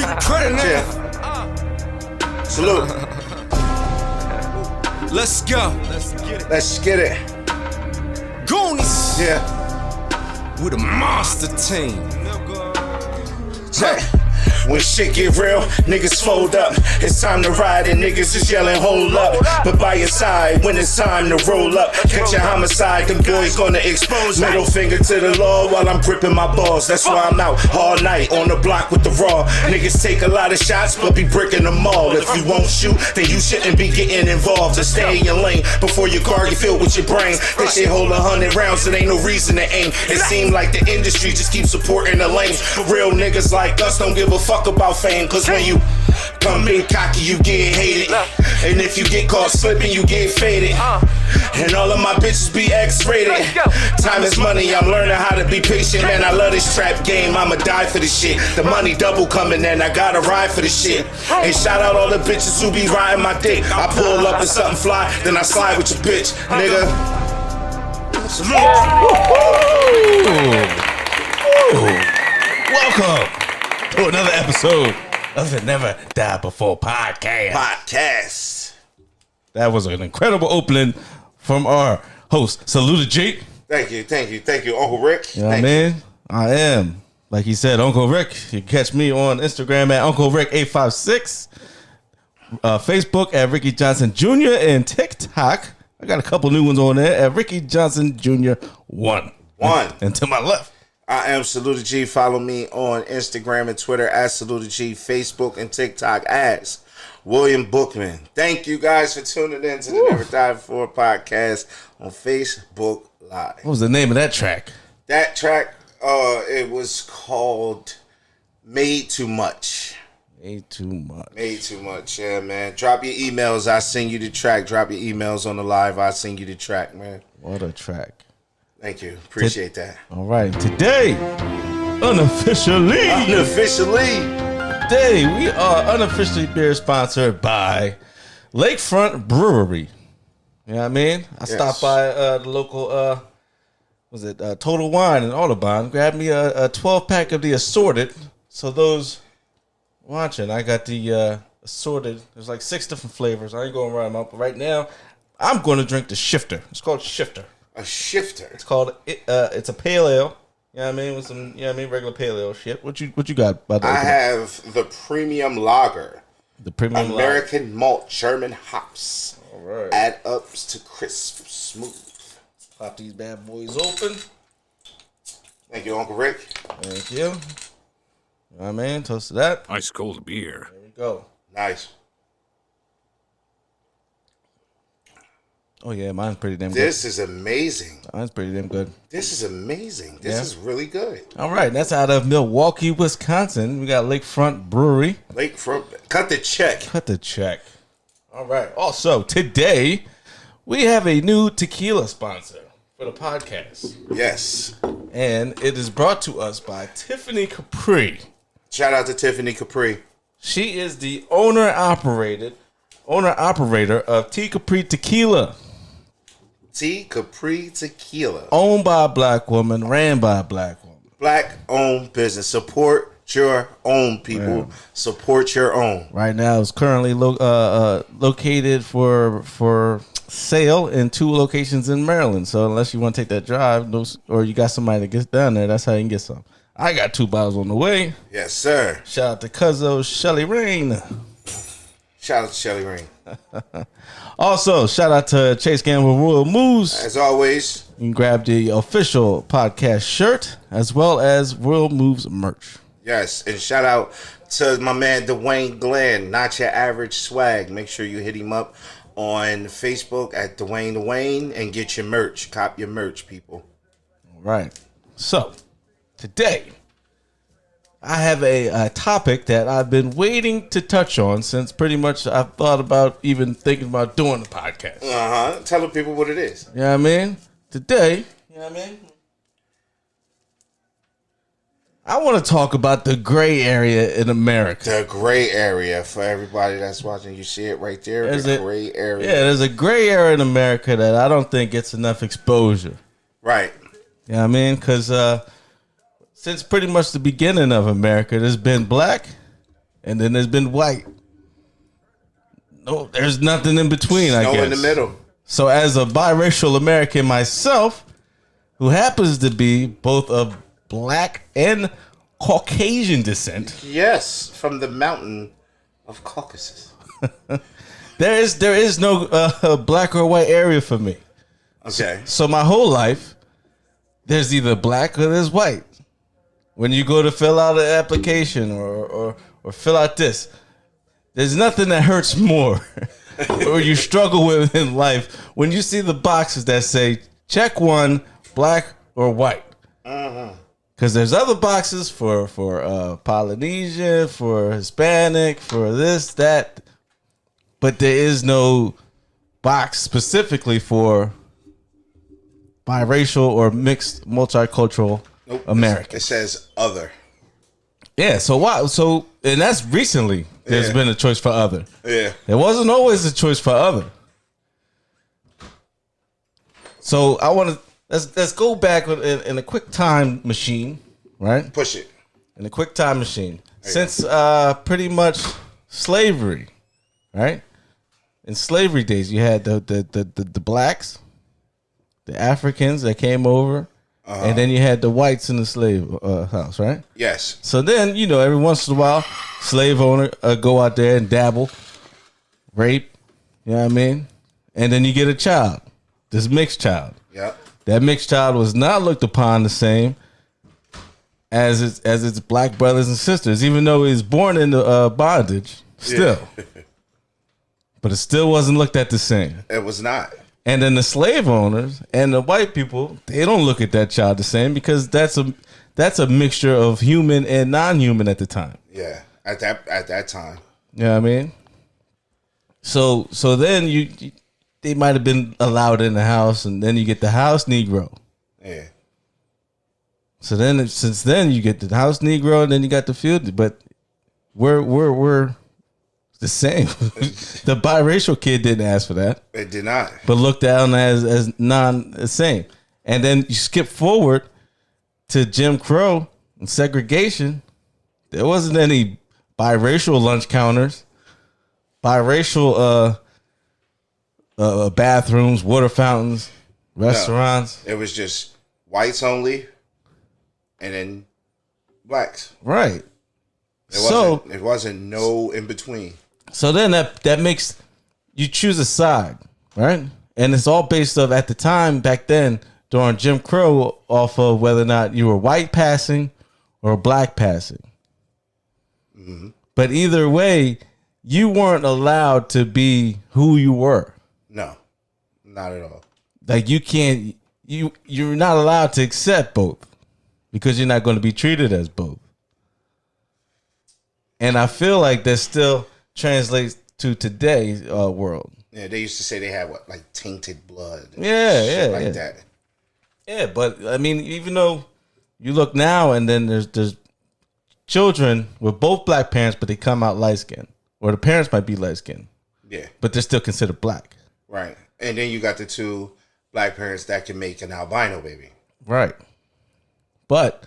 Street credit. Yeah. Salute. Let's go. Let's get it. Goonies. Yeah. With a monster team. Check. When shit get real, niggas fold up. It's time to ride and niggas is yelling, hold up. But by your side, when it's time to roll up, catch a homicide, them boys gonna expose. Middle finger to the law while I'm gripping my balls. That's why I'm out all night on the block with the raw. Niggas take a lot of shots, but be bricking them all. If you won't shoot, then you shouldn't be getting involved. Just stay in your lane before your car get filled with your brain. This shit hold 100 rounds, it ain't no reason to aim. It seem like the industry just keeps supporting the lanes. But real niggas like us don't give a fuck about fame, cause when you come in cocky, you get hated. And if you get caught slipping, you get faded. And all of my bitches be X-rated. Time is money, I'm learning how to be patient. Man, I love this trap game, I'ma die for this shit. The money double coming in, I gotta ride for this shit. And shout out all the bitches who be riding my dick. I pull up and something fly, then I slide with your bitch, nigga. Welcome to another episode of the Never Die Before podcast. That was an incredible opening from our host, Salute Jake. Thank you, Uncle Rick. You know what I mean? I am, like he said, Uncle Rick. You can catch me on Instagram at Uncle Rick 856, Facebook at Ricky Johnson Jr. and TikTok. I got a couple new ones on there at Ricky Johnson Jr. 1. And to my left, I am Salute G. Follow me on Instagram and Twitter at Salute G, Facebook and TikTok as William Bookman. Thank you guys for tuning in to the Never Die Before podcast on Facebook Live. What was the name of that track? That track, it was called Made Too Much. Made Too Much, yeah, man. Drop your emails, I sing you the track. Drop your emails on the live, I sing you the track, man. What a track. Thank you. Appreciate that. All right. Today, unofficially, we are unofficially beer sponsored by Lakefront Brewery. You know what I mean? I stopped by the local, Total Wine in Audubon. Grabbed me a 12-pack of the assorted. So those watching, I got the assorted. There's like 6 different flavors. I ain't going to run them up. But right now, I'm going to drink the Shifter. It's called Shifter. A Shifter. It's called it's a pale ale. You know what I mean? With some, regular pale ale shit. What you got by the I have the premium lager. The premium American malt German hops. All right. Add ups to crisp smooth. Pop these bad boys open. Thank you, Uncle Rick. Thank you. You know what I mean? Toast to that. Ice cold beer. There we go. Nice. Oh, yeah, mine's pretty damn good. This is amazing. Mine's pretty damn good. This is amazing. This is really good. All right, that's out of Milwaukee, Wisconsin. We got Lakefront Brewery. Lakefront. Cut the check. All right. Also, today, we have a new tequila sponsor for the podcast. Yes. And it is brought to us by Tiffany Capri. Shout out to Tiffany Capri. She is the owner-operator of T Capri Tequila. T Capri Tequila. Owned by a black woman, ran by a black woman. Black-owned business. Support your own, people. Yeah. Support your own. Right now, it's currently located for sale in 2 locations in Maryland. So unless you want to take that drive, or you got somebody that gets down there, that's how you can get some. I got 2 bottles on the way. Yes, sir. Shout out to Cuzzo Shelly Rain. Shout out to Shelly Rain. Also, shout out to Chase Gamble Royal Moves. As always, you can grab the official podcast shirt as well as Royal Moves merch. Yes, and shout out to my man Dwayne Glenn, Not Your Average Swag. Make sure you hit him up on Facebook at Dwayne and get your merch. Cop your merch, people. All right. So, today, I have a topic that I've been waiting to touch on since pretty much I've thought about even thinking about doing the podcast. Tell the people what it is. You know what I mean? Today, you know what I mean? I want to talk about the gray area in America. The gray area, for everybody that's watching, you see it right there. Gray area. Yeah, there's a gray area in America that I don't think gets enough exposure. Right. You know what I mean? Because since pretty much the beginning of America, there's been black and then there's been white. No, there's nothing in between, I guess. No in the middle. So as a biracial American myself, who happens to be both of black and Caucasian descent. Yes, from the mountain of Caucasus. There is no black or white area for me. Okay. So my whole life, there's either black or there's white. When you go to fill out an application or fill out this, there's nothing that hurts more or you struggle with in life when you see the boxes that say check 1, black or white. Because there's other boxes for Polynesian, for Hispanic, for this, that. But there is no box specifically for biracial or mixed multicultural Americans. It says other. Yeah, so why? So, and that's recently there's been a choice for other. Yeah. There wasn't always a choice for other. So I want to let's go back in a quick time machine, right? Push it. In a quick time machine. Since pretty much slavery, right? In slavery days, you had the blacks, the Africans that came over, and then you had the whites in the slave house, right? Yes. So then, every once in a while, slave owner go out there and dabble, rape, you know what I mean? And then you get a child, this mixed child. Yep. That mixed child was not looked upon the same as its black brothers and sisters, even though he was born into bondage, still. Yeah. But it still wasn't looked at the same. It was not. And then the slave owners and the white people, they don't look at that child the same because that's a mixture of human and non-human at the time. Yeah, at that time. You know what I mean? So then they might have been allowed in the house, and then you get the house Negro. Yeah. So then, since then, you get the house Negro, and then you got the field. But we're the same. The biracial kid didn't ask for that. It did not. But looked down as the same. And then you skip forward to Jim Crow and segregation. There wasn't any biracial lunch counters, biracial bathrooms, water fountains, restaurants. No, it was just whites only, and then blacks. Right. It wasn't no in between. So then that makes you choose a side, right? And it's all based off at the time back then during Jim Crow off of whether or not you were white passing or black passing. Mm-hmm. But either way, you weren't allowed to be who you were. No, not at all. Like you're not allowed to accept both because you're not going to be treated as both. And I feel like that still translates to today's world. Yeah, they used to say they had like tainted blood. Yeah, like that. Yeah, but I mean, even though you look now and then there's children with both black parents, but they come out light skinned, or the parents might be light skinned. Yeah, but they're still considered black. Right, and then you got the two black parents that can make an albino baby. Right, but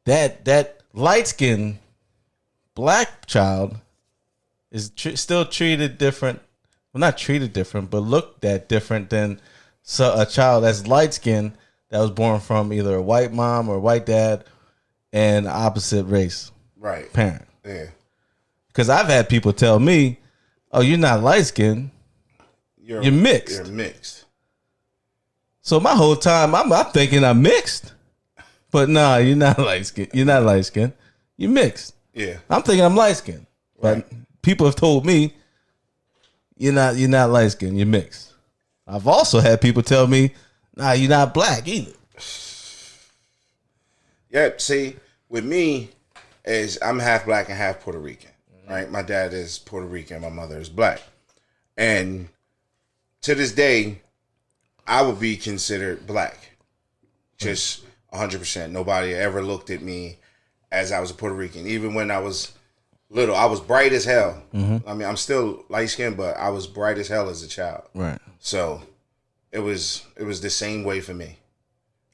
that light skinned black child is still treated different. Well, not treated different, but looked at different than a child that's light skinned that was born from either a white mom or a white dad and opposite race parent. Yeah. Because I've had people tell me, "Oh, you're not light skinned. You're mixed." You're mixed. So my whole time I'm thinking I'm mixed, but nah, you're not light skinned. You're not light skinned. You're mixed. Yeah. I'm thinking I'm light skinned, but people have told me you're not light skinned. You're mixed. I've also had people tell me, "Nah, you're not black either." Yeah. See, with me, is I'm half black and half Puerto Rican. Right. My dad is Puerto Rican. My mother is black, and to this day, I would be considered black. Just 100%. Nobody ever looked at me as I was a Puerto Rican. Even when I was little, I was bright as hell. Mm-hmm. I mean, I'm still light skinned, but I was bright as hell as a child. Right. So it was the same way for me.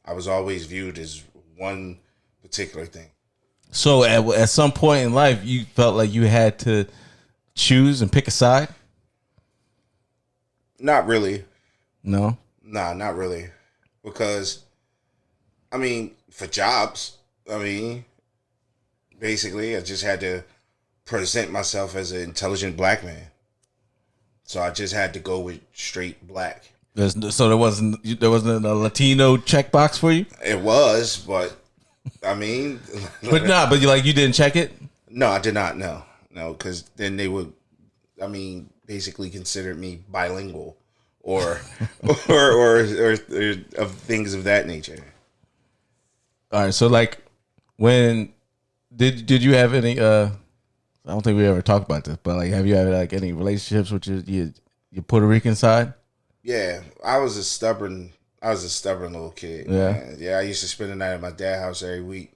I was always viewed as one particular thing. So at some point in life, you felt like you had to choose and pick a side? Not really. No? Nah, not really. Because, I mean, for jobs, basically, I just had to present myself as an intelligent black man. So I just had to go with straight black. So there wasn't a Latino checkbox for you? It was, but I mean, but you didn't check it? No, I did not. No, because then they would, basically consider me bilingual, or of things of that nature. All right. So like, when did you have any? I don't think we ever talked about this, but like, have you had like any relationships with your Puerto Rican side? Yeah, I was a stubborn little kid. Yeah, man. Yeah. I used to spend the night at my dad's house every week,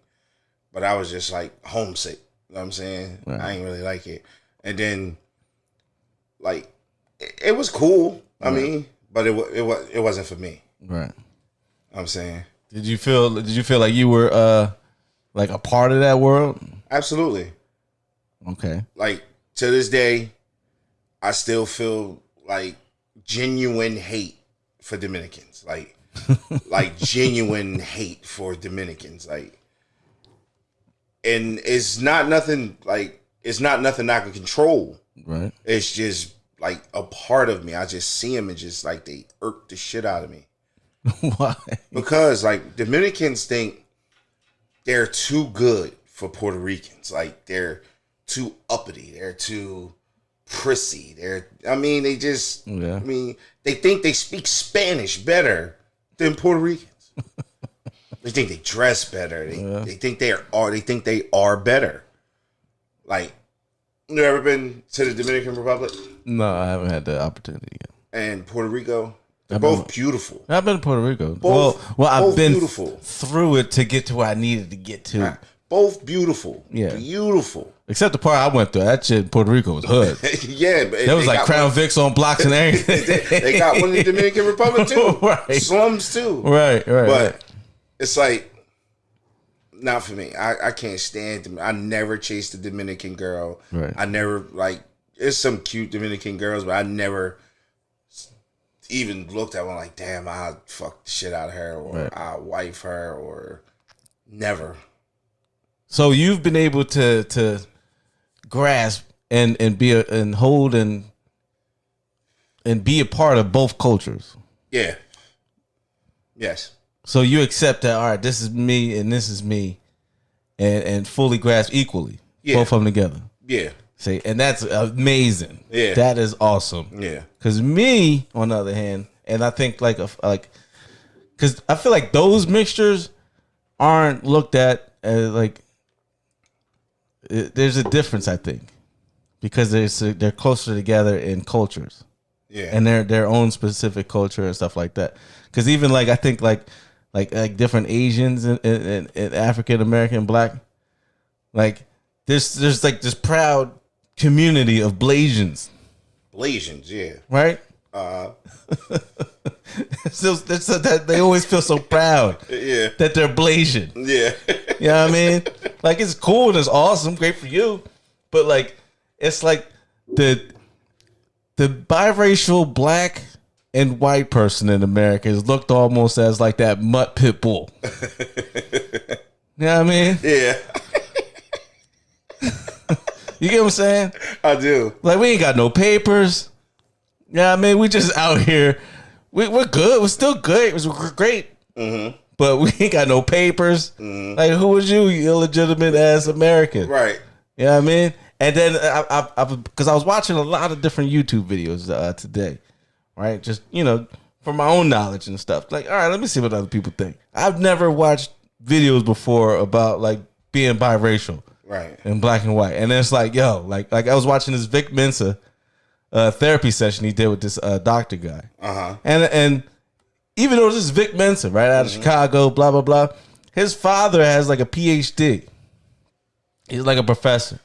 but I was just like homesick. You know what I'm saying? Right. I ain't really like it. And then, like, it was cool. I mean, but it wasn't for me. Right. I'm saying. Did you feel like you were like a part of that world? Absolutely. Okay. Like, to this day, I still feel like genuine hate for Dominicans. Like genuine hate for Dominicans. Like, and it's not nothing I can control. Right. It's just like a part of me. I just see them and just like they irk the shit out of me. Why? Because like Dominicans think they're too good for Puerto Ricans. Like they're too uppity. They're too prissy. They think they speak Spanish better than Puerto Ricans. They think they dress better. They think they are better. Like, you ever been to the Dominican Republic? No, I haven't had the opportunity yet. And Puerto Rico? They're both beautiful. I've been to Puerto Rico. Both I've been beautiful. Through it to get to where I needed to get to. Right. Both beautiful. Yeah. Beautiful. Except the part I went through. That shit in Puerto Rico was hood. Yeah. But there was like Crown Vics on blocks and everything. they got one in the Dominican Republic too. Right. Slums too. Right. But it's like, not for me. I can't stand them. I never chased a Dominican girl. Right. I never, like, there's some cute Dominican girls, but I never even looked at one like, damn, I'll fuck the shit out of her, or I'll wife her, or never. So you've been able to grasp and hold and be a part of both cultures. Yeah. Yes. So you accept that, all right, this is me and this is me, and fully grasp equally, both of them together. Yeah. See, and that's amazing. Yeah. That is awesome. Yeah. Because me, on the other hand, and I think because I feel like those mixtures aren't looked at as like, there's a difference, I think, because they're closer together in cultures. Yeah. And their own specific culture and stuff like that. Because even like I think like different Asians and African American Black, like there's like this proud community of Blasians. Blasians, yeah. Right? So that they always feel so proud. Yeah. That they're Blasian. Yeah. You know what I mean? Like, it's cool and it's awesome, great for you. But like, it's like the biracial black and white person in America is looked almost as like that mutt pit bull. You know what I mean? Yeah. You get what I'm saying? I do. Like, we ain't got no papers. Yeah, I mean, we just out here. We're good. We're still good. We're great. Mm-hmm. But we ain't got no papers. Mm-hmm. Like, who was you illegitimate ass American? Right. You know what I mean? And then because I was watching a lot of different YouTube videos today, right? Just, for my own knowledge and stuff. Like, all right, let me see what other people think. I've never watched videos before about like being biracial, right, and black and white. And then it's like, yo, like I was watching this Vic Mensa therapy session he did with this doctor guy. Uh-huh. And even though this is Vic Mensa, right, out of Chicago, blah blah blah, his father has like a PhD. He's like a professor.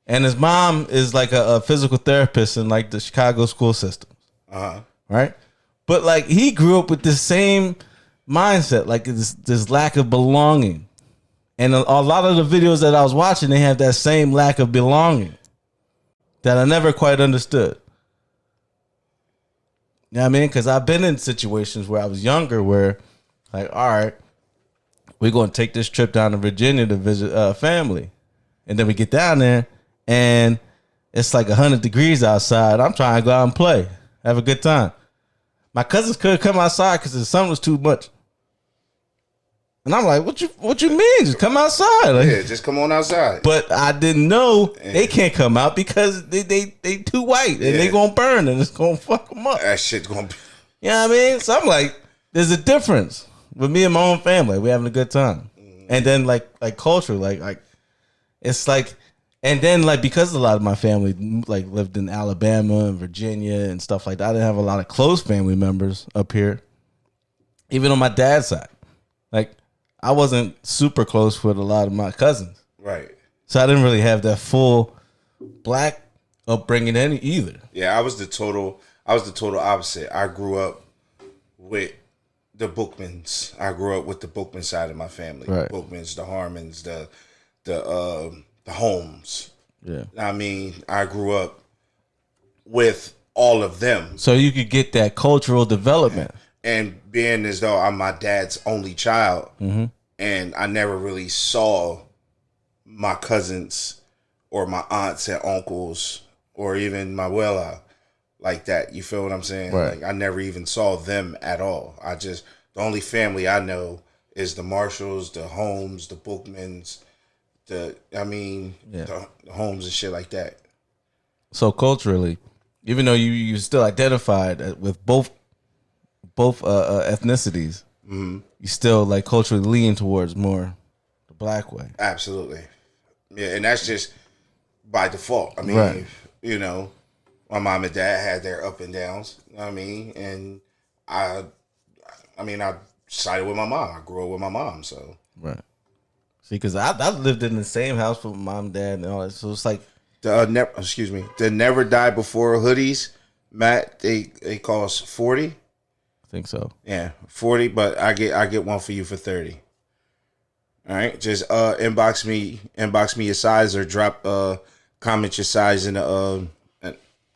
And his mom is like a physical therapist in like the Chicago school systems. Uh-huh. Right? But like he grew up with the same mindset, like this lack of belonging And a lot of the videos that I was watching, they have that same lack of belonging that I never quite understood. You know what I mean? Because I've been in situations where I was younger where, like, all right, we're going to take this trip down to Virginia to visit family. And then we get down there, and it's like 100 degrees outside. I'm trying to go out and play, have a good time. My cousins couldn't come outside because the sun was too much. And I'm like, what you mean? Just come outside. Like, Yeah, just come on outside. but I didn't know they can't come out because they too white and they gonna burn and it's gonna fuck them up. That shit's gonna be. You know what I mean? So I'm like, there's a difference with me and my own family. We having a good time, and then like culture, like it's like, and then like because a lot of my family like lived in Alabama and Virginia and stuff like that, I didn't have a lot of close family members up here, even on my dad's side, like. I wasn't super close with a lot of my cousins. Right. So I didn't really have that full black upbringing either. Yeah, I was the total opposite. I grew up with the Bookmans. I grew up with the Bookman side of my family. Right. Bookmans, the Harmons, the Holmes. Yeah. I mean, I grew up with all of them. So you could get that cultural development. And being as though I'm my dad's only child, and I never really saw my cousins or my aunts and uncles or even my abuela like that. You feel what I'm saying? Right. Like I never even saw them at all. The only family I know is the Marshalls, the Holmes, the Bookmans, the Holmes and shit like that. So culturally, even though you still identified with both ethnicities, you still like culturally lean towards more the black way. Absolutely. Yeah, and that's just by default. I mean, Right. you know, my mom and dad had their up and downs, you know what I mean? And I sided with my mom. I grew up with my mom, so. Right. See, because I lived in the same house with my mom and dad and all that, so it's like The Never Die Before hoodies, Matt, they cost $40. I think so. Yeah, 40, but I get one for you for 30. All right, just inbox me your size or drop comment your size in the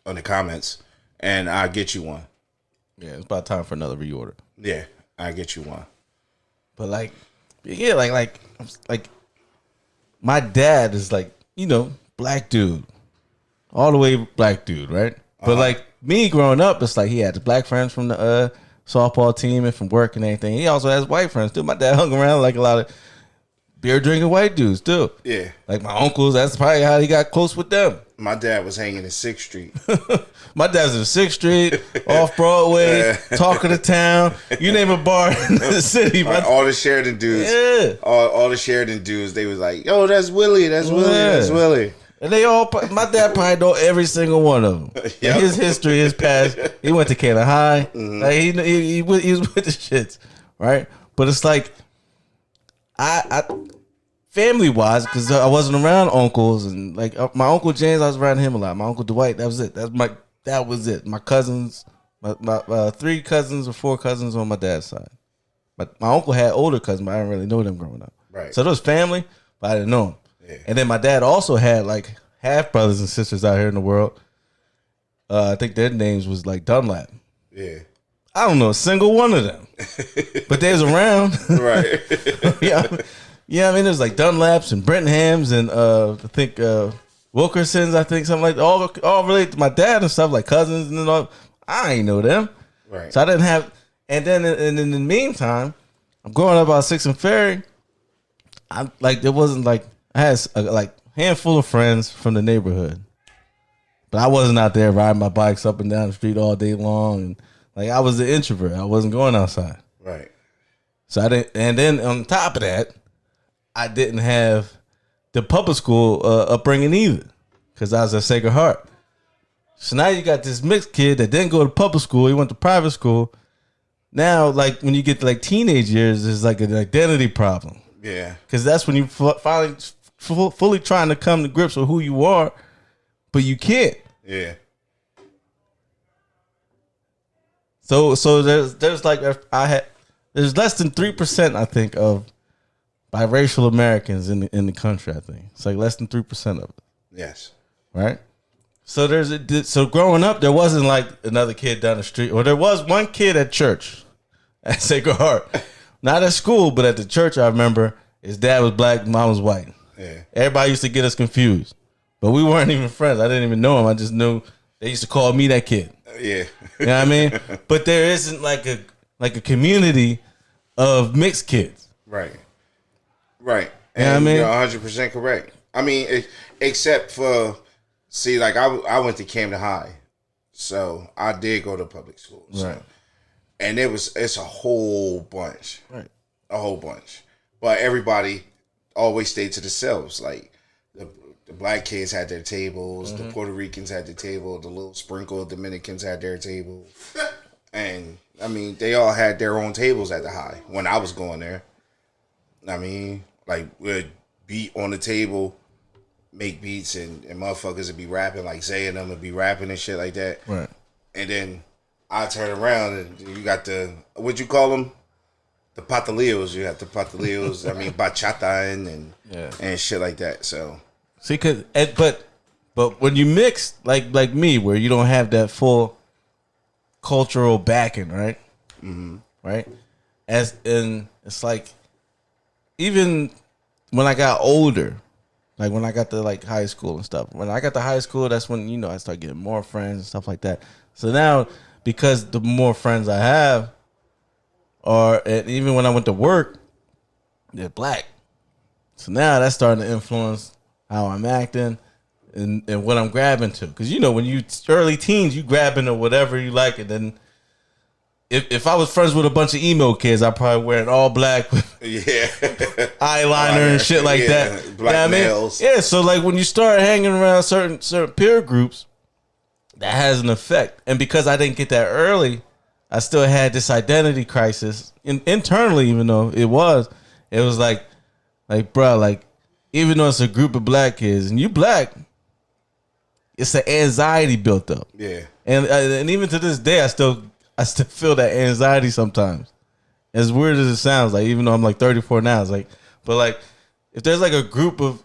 on the comments, and I'll get you one. Yeah, it's about time for another reorder. Yeah, I'll get you one. But like, yeah, like my dad is like, you know, black dude, all the way black dude, right? But like me growing up, it's like he had the black friends from the softball team and from work and everything. He also has white friends too. My dad hung around like a lot of beer drinking white dudes too. Yeah, like my uncles. That's probably how he got close with them. My dad was hanging in 6th Street. My dad's in 6th Street, off Broadway, talk of the town. You name a bar in the city. All the Sheridan dudes. Yeah. All the Sheridan dudes, they was like, yo, that's Willie. That's Willie. That's Willie. And they all, my dad probably know every single one of them. Yep. His history, his past. He went to Canada High. Like he was with the shits, right? But it's like, I family wise, because I wasn't around uncles and like my uncle James, I was around him a lot. My uncle Dwight, that was it. That was it. My cousins, my 3 cousins or 4 cousins on my dad's side. But my uncle had older cousins, but I didn't really know them growing up. Right. So those family, but I didn't know them. Yeah. And then my dad also had like half brothers and sisters out here in the world. I think their names was like Dunlap. Yeah. I don't know a single one of them, but they was around. Right. Yeah, I mean, there's like Dunlaps and Brenthams and I think Wilkersons, I think something like that. All related to my dad and stuff, like cousins and all. I ain't know them. Right. So I didn't have, and then in the meantime, I'm growing up out 6th and Ferry. I like, it wasn't like, I had like handful of friends from the neighborhood, but I wasn't out there riding my bikes up and down the street all day long. And like, I was an introvert. I wasn't going outside. Right. So I didn't, and then on top of that, I didn't have the public school upbringing either, because I was at Sacred Heart. So now you got this mixed kid that didn't go to public school. He went to private school. Now, like when you get to like teenage years, there's like an identity problem. Yeah. Because that's when you finally fully trying to come to grips with who you are, but you can't. Yeah. So there's like there's less than 3%, I think, of biracial Americans in the country. I think it's like less than 3% of it. Yes. Right. So so growing up, there wasn't like another kid down the street, or there was one kid at church at Sacred Heart, not at school, but at the church. I remember his dad was black, mom was white. Yeah. Everybody used to get us confused, but we weren't even friends. I didn't even know him. I just knew they used to call me that kid. Yeah. You know what I mean? But there isn't like a community of mixed kids. Right. Right. You know what I And mean? you're 100% correct. I mean, except for, see, like I went to Camden High, so I did go to public school. So, Right. and it's a whole bunch. Right. A whole bunch. But everybody always stayed to themselves. Like, the black kids had their tables, the Puerto Ricans had their table, the little sprinkle of Dominicans had their table. And, I mean, they all had their own tables at the high when I was going there. I mean, like, we'd beat on the table, make beats, and motherfuckers would be rapping, like Zay and them would be rapping and shit like that. Right. And then I turn around and you got what'd you call them? The patalillos. You got the patalillos, I mean, bachata and shit like that, so. See, but when you mix like me, where you don't have that full cultural backing, right? Mm-hmm. Right. And it's like, even when I got older, like when I got to like high school and stuff. When I got to high school, that's when I started getting more friends and stuff like that. So now, because the more friends I have, and even when I went to work, they're black. So now that's starting to influence how I'm acting and what I'm grabbing to. Because, when you early teens, you grabbing to whatever you like. And then if I was friends with a bunch of emo kids, I'd probably wear an all black with eyeliner and shit like that. Black nails. Yeah, so like when you start hanging around certain peer groups, that has an effect. And because I didn't get that early, I still had this identity crisis internally, even though it was like, bro, like, even though it's a group of black kids and you black, it's an anxiety built up. Yeah. And even to this day, I still feel that anxiety sometimes. As weird as it sounds, like, even though I'm like 34 now, it's like, but like, if there's like a group of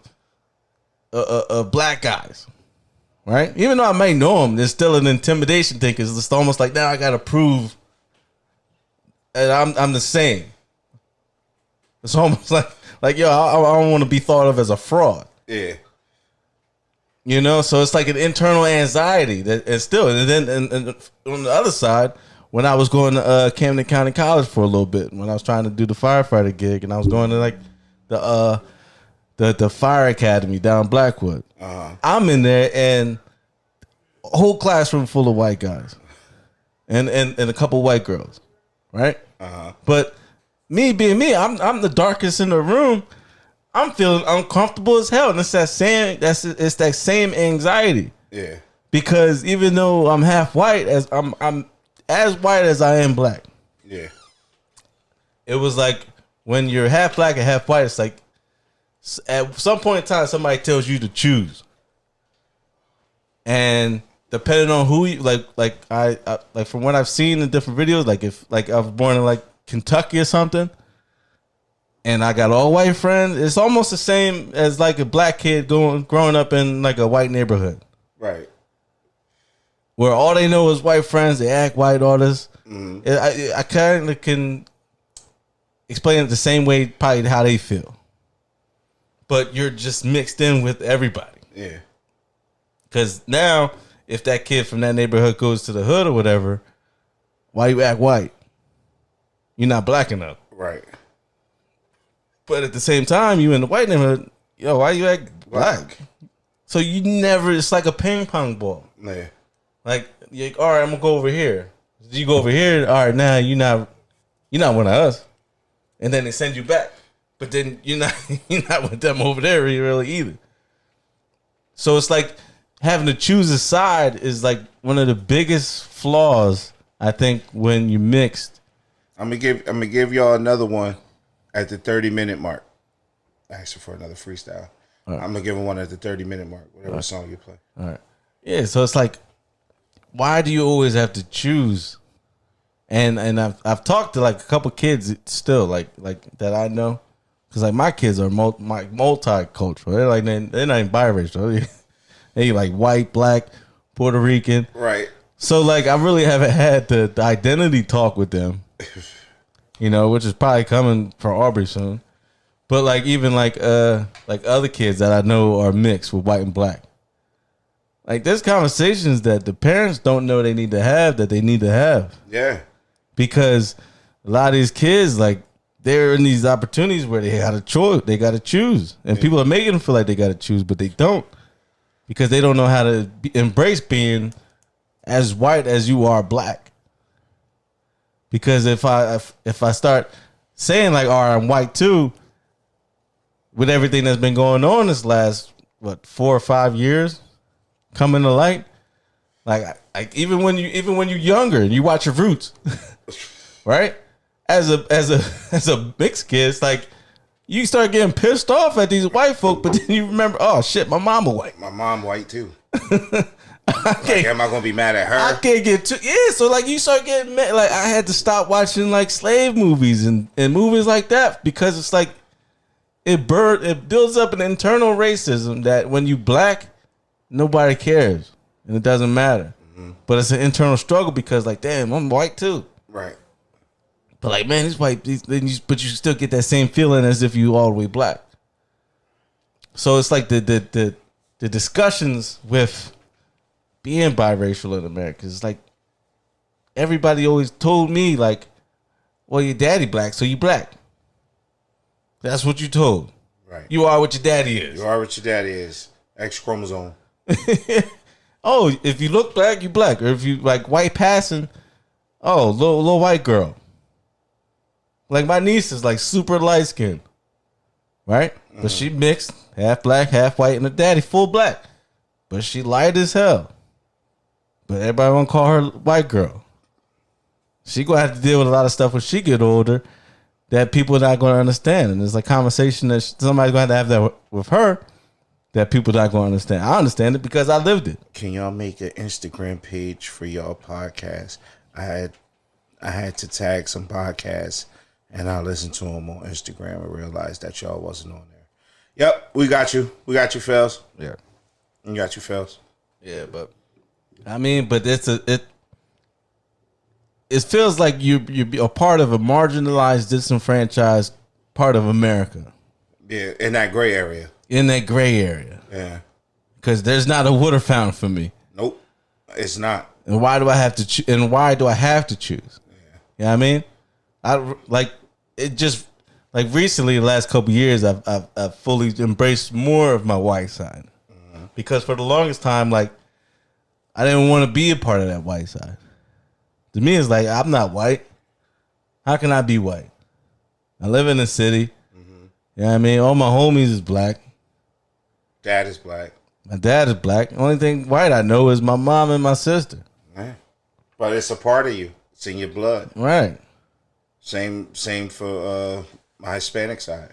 black guys, right? Even though I might know them, there's still an intimidation thing, because it's almost like, now I gotta prove that I'm the same. It's almost like, yo, I don't want to be thought of as a fraud. Yeah. So it's like an internal anxiety and then on the other side, when I was going to Camden County College for a little bit, when I was trying to do the firefighter gig, and I was going to like the fire academy down Blackwood. I'm in there, and a whole classroom full of white guys, and a couple white girls, right? But me being me, I'm the darkest in the room. I'm feeling uncomfortable as hell, and it's that same anxiety. Yeah. Because even though I'm half white, as I'm as white as I am black. Yeah. It was like when you're half black and half white, it's like at some point in time somebody tells you to choose. And depending on who you like I like from what I've seen in different videos, like if like I was born in like Kentucky or something, and I got all white friends, it's almost the same as like a black kid growing up in like a white neighborhood. Right. Where all they know is white friends, they act white, all this. I kind of can explain it the same way, probably how they feel. But you're just mixed in with everybody. Yeah. Because now, if that kid from that neighborhood goes to the hood or whatever, why you act white? You're not black enough. Right. But at the same time, you in the white neighborhood, yo, why you act black? So you never, it's like a ping pong ball. Yeah. Like, you're like, all right, I'm gonna go over here. You go over here, all right, now you're not one of us. And then they send you back. But then you're not with them over there really either. So it's like having to choose a side is like one of the biggest flaws, I think, when you mixed. I'm gonna give y'all another one at the 30-minute mark. Asking for another freestyle. Right. I'm gonna give him one at the 30-minute mark, whatever song you play. All right. Yeah, so it's like, why do you always have to choose? And I've talked to like a couple kids still like that I know, Because like my kids are multicultural. They're not even biracial. They like white, black, Puerto Rican. Right. So like I really haven't had the identity talk with them. Which is probably coming for Aubrey soon. But like even like other kids that I know are mixed with white and black. Like there's conversations that the parents don't know they need to have that they need to have. Yeah. Because a lot of these kids, like, they're in these opportunities where they got to choose. And people are making them feel like they got to choose, but they don't. Because they don't know how to embrace being as white as you are black. Because if I start saying like, all right, I'm white too, with everything that's been going on this last 4 or 5 years coming to light, like even when you're younger and you watch your Roots, right? As a mixed kid, it's like you start getting pissed off at these white folk, but then you remember, oh shit, my mama white. My mom white too. Am I gonna be mad at her? I can't get too so like you start getting mad. Like I had to stop watching like slave movies and movies like that because it's like it builds up an internal racism that when you black, nobody cares and it doesn't matter. Mm-hmm. But it's an internal struggle because like, damn, I'm white too. Right. But like, man, it's white. But you still get that same feeling as if you all the way black. So it's like the discussions with being biracial in America is like everybody always told me like, well, your daddy black, so you black. That's what you told. Right. You are what your daddy is. You are what your daddy is. X chromosome. Oh, if you look black, you black. Or if you like white passing, oh, little white girl. Like my niece is like super light skinned, right? Mm-hmm. But she mixed, half black, half white, and her daddy full black. But she light as hell. But everybody want to call her white girl. She gonna have to deal with a lot of stuff when she get older that people are not gonna understand. And there's a conversation that somebody's gonna have that with her that people not gonna understand. I understand it because I lived it. Can y'all make an Instagram page for y'all podcast? I had to tag some podcasts. And I listened to them on Instagram and realized that y'all wasn't on there. Yep, we got you. We got you, Fells. Yeah. We got you, Fells. Yeah, but I mean, but it feels like you're a part of a marginalized, disenfranchised part of America. Yeah, in that gray area. In that gray area. Yeah. Because there's not a water fountain for me. Nope, it's not. And why do I have to choose? And why do I have to choose? Yeah. You know what I mean? I like it just like recently, the last couple of years, I've fully embraced more of my white side because for the longest time, like I didn't want to be a part of that white side. To me, it's like I'm not white. How can I be white? I live in the city. Mm-hmm. You know what I mean? All my homies is black. Dad is black. My dad is black. Only thing white I know is my mom and my sister. Yeah. But it's a part of you. It's in your blood. Right. Same for my Hispanic side.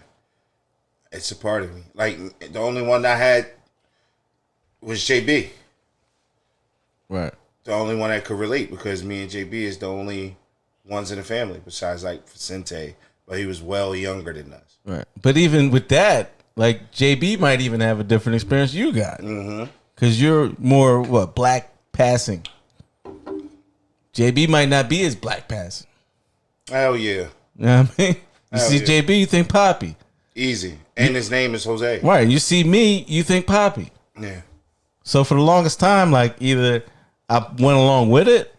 It's a part of me. Like the only one I had was JB. Right. The only one that could relate because me and JB is the only ones in the family besides like Vicente, but he was well younger than us. Right. But even with that, like JB might even have a different experience you got. Mm-hmm. Cause you're more black passing. JB might not be as black passing. Hell yeah. You know what I mean? You see JB, you think Poppy. Easy. And his name is Jose. Right. You see me, you think Poppy. Yeah. So for the longest time, like either I went along with it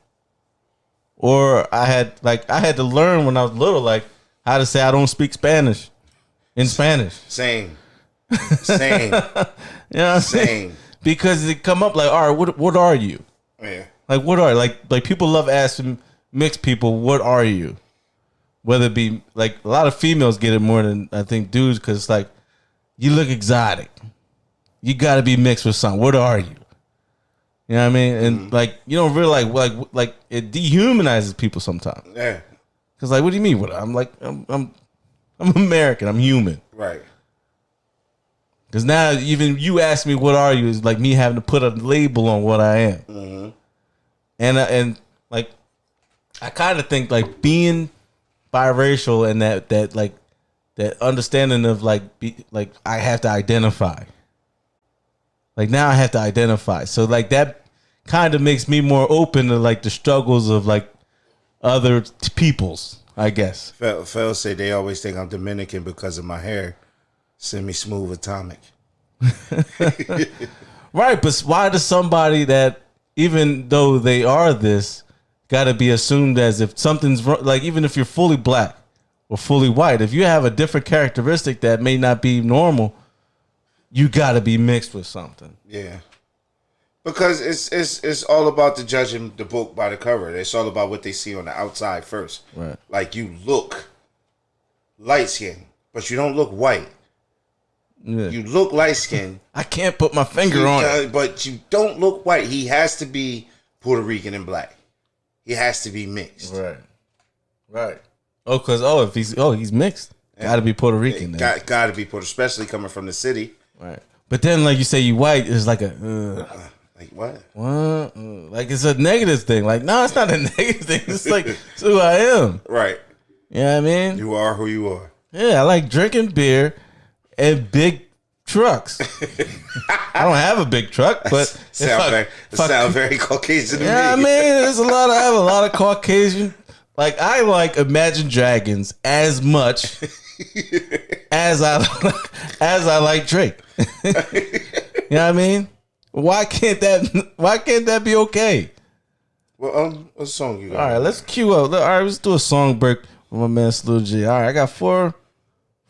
or I had to learn when I was little, like how to say I don't speak Spanish in Spanish. Same. You know what I'm saying? Because it come up like, all right, what are you? Yeah. Like what are like people love asking mixed people, what are you? Whether it be like a lot of females get it more than I think dudes because it's like you look exotic. You got to be mixed with something. What are you? You know what I mean? And like you don't really like it dehumanizes people sometimes. Yeah. Because like, what do you mean? What I'm American. I'm human. Right. Because now even you ask me what are you is like me having to put a label on what I am. Mm-hmm. And like I kind of think like being biracial and that like that understanding of like I have to identify. Like now I have to identify. So like that kind of makes me more open to like the struggles of like other peoples, I guess. Fel say they always think I'm Dominican because of my hair. Semi-smooth atomic. Right, but why does somebody that, even though they are this, got to be assumed as if something's wrong? Like even if you're fully black or fully white, if you have a different characteristic that may not be normal, you got to be mixed with something. Yeah. Because it's all about the judging the book by the cover. It's all about what they see on the outside first. Right. Like you look light skinned, but you don't look white. Yeah. You look light skinned. I can't put my finger on it. But you don't look white. He has to be Puerto Rican and black. He has to be mixed. Right. If he's mixed. Got to be Puerto Rican. Got to be Puerto, especially coming from the city. Right. But then, like you say, you white is like a. Like what? What? Like it's a negative thing. Like no, it's not a negative thing. It's like it's who I am. Right. You know what I mean? You are who you are. Yeah, I like drinking beer and big trucks. I don't have a big truck, but sound very Caucasian to me. Yeah, I mean, I have a lot of Caucasian. Like I like Imagine Dragons as much as I like Drake. You know what I mean? Why can't that be okay? Well, what song you got? All right, let's cue up. All right, let's do a song break with my man Slew G. All right, I got four.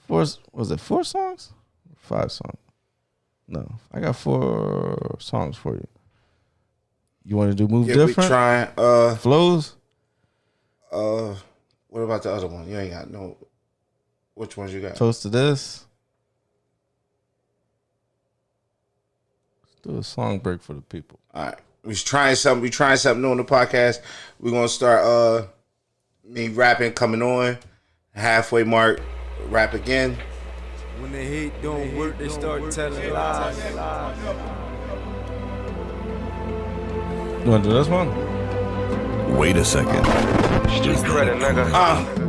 Was it 4 songs? 5 songs? No, I got 4 songs for you. You want to do Move Different? We trying. Flows. What about the other one? You ain't got no. Which ones you got? Toast to This. Let's do a song break for the people. All right, we trying something. We trying something new on the podcast. We're gonna start. Me rapping coming on halfway mark. Rap again. When the hate don't work, they start telling lies. You want to do this one? Wait a second. Street credit, nigga.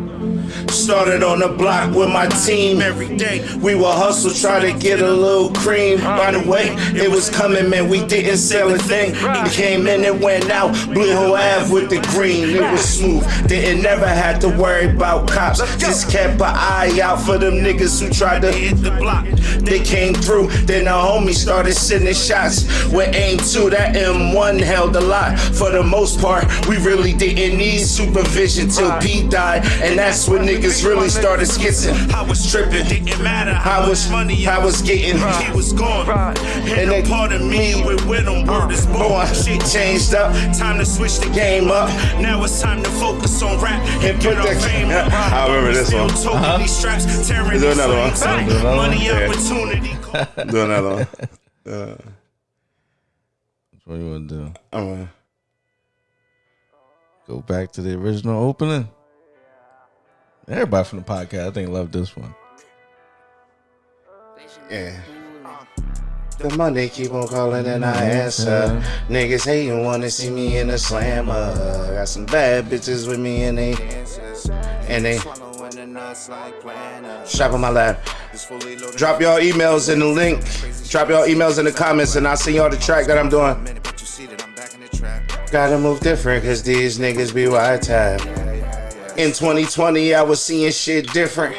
Started on the block with my team every day. We would hustle, try to get a little cream. By the way, it was coming, man. We didn't sell a thing. It came in and went out. Blue Hill Ave with the green. It was smooth. Didn't never had to worry about cops. Just kept an eye out for them niggas who tried to hit the block. They came through. Then the homie started sending shots with aim 2. That M1 held a lot. For the most part, we really didn't need supervision till P died. And that's when niggas really started skitzing. I was tripping, didn't matter how much money I was getting. He was gone, and a part of me went with him. Word is born. Shit changed up, time to switch the game up. Now it's time to focus on rap and put our fame up. I remember this one. Do another one. Money opportunity. Do another one. What do you want to do? I'm gonna go back to the original opening. Everybody from the podcast, I think, loved this one. Yeah. The money keep on calling and I answer. Niggas hating wanna see me in a slammer. Got some bad bitches with me and they shop on my lap. Drop y'all emails in the link. Drop y'all emails in the comments and I'll send y'all the track that I'm doing. Gotta move different cause these niggas be white tap. In 2020, I was seeing shit different.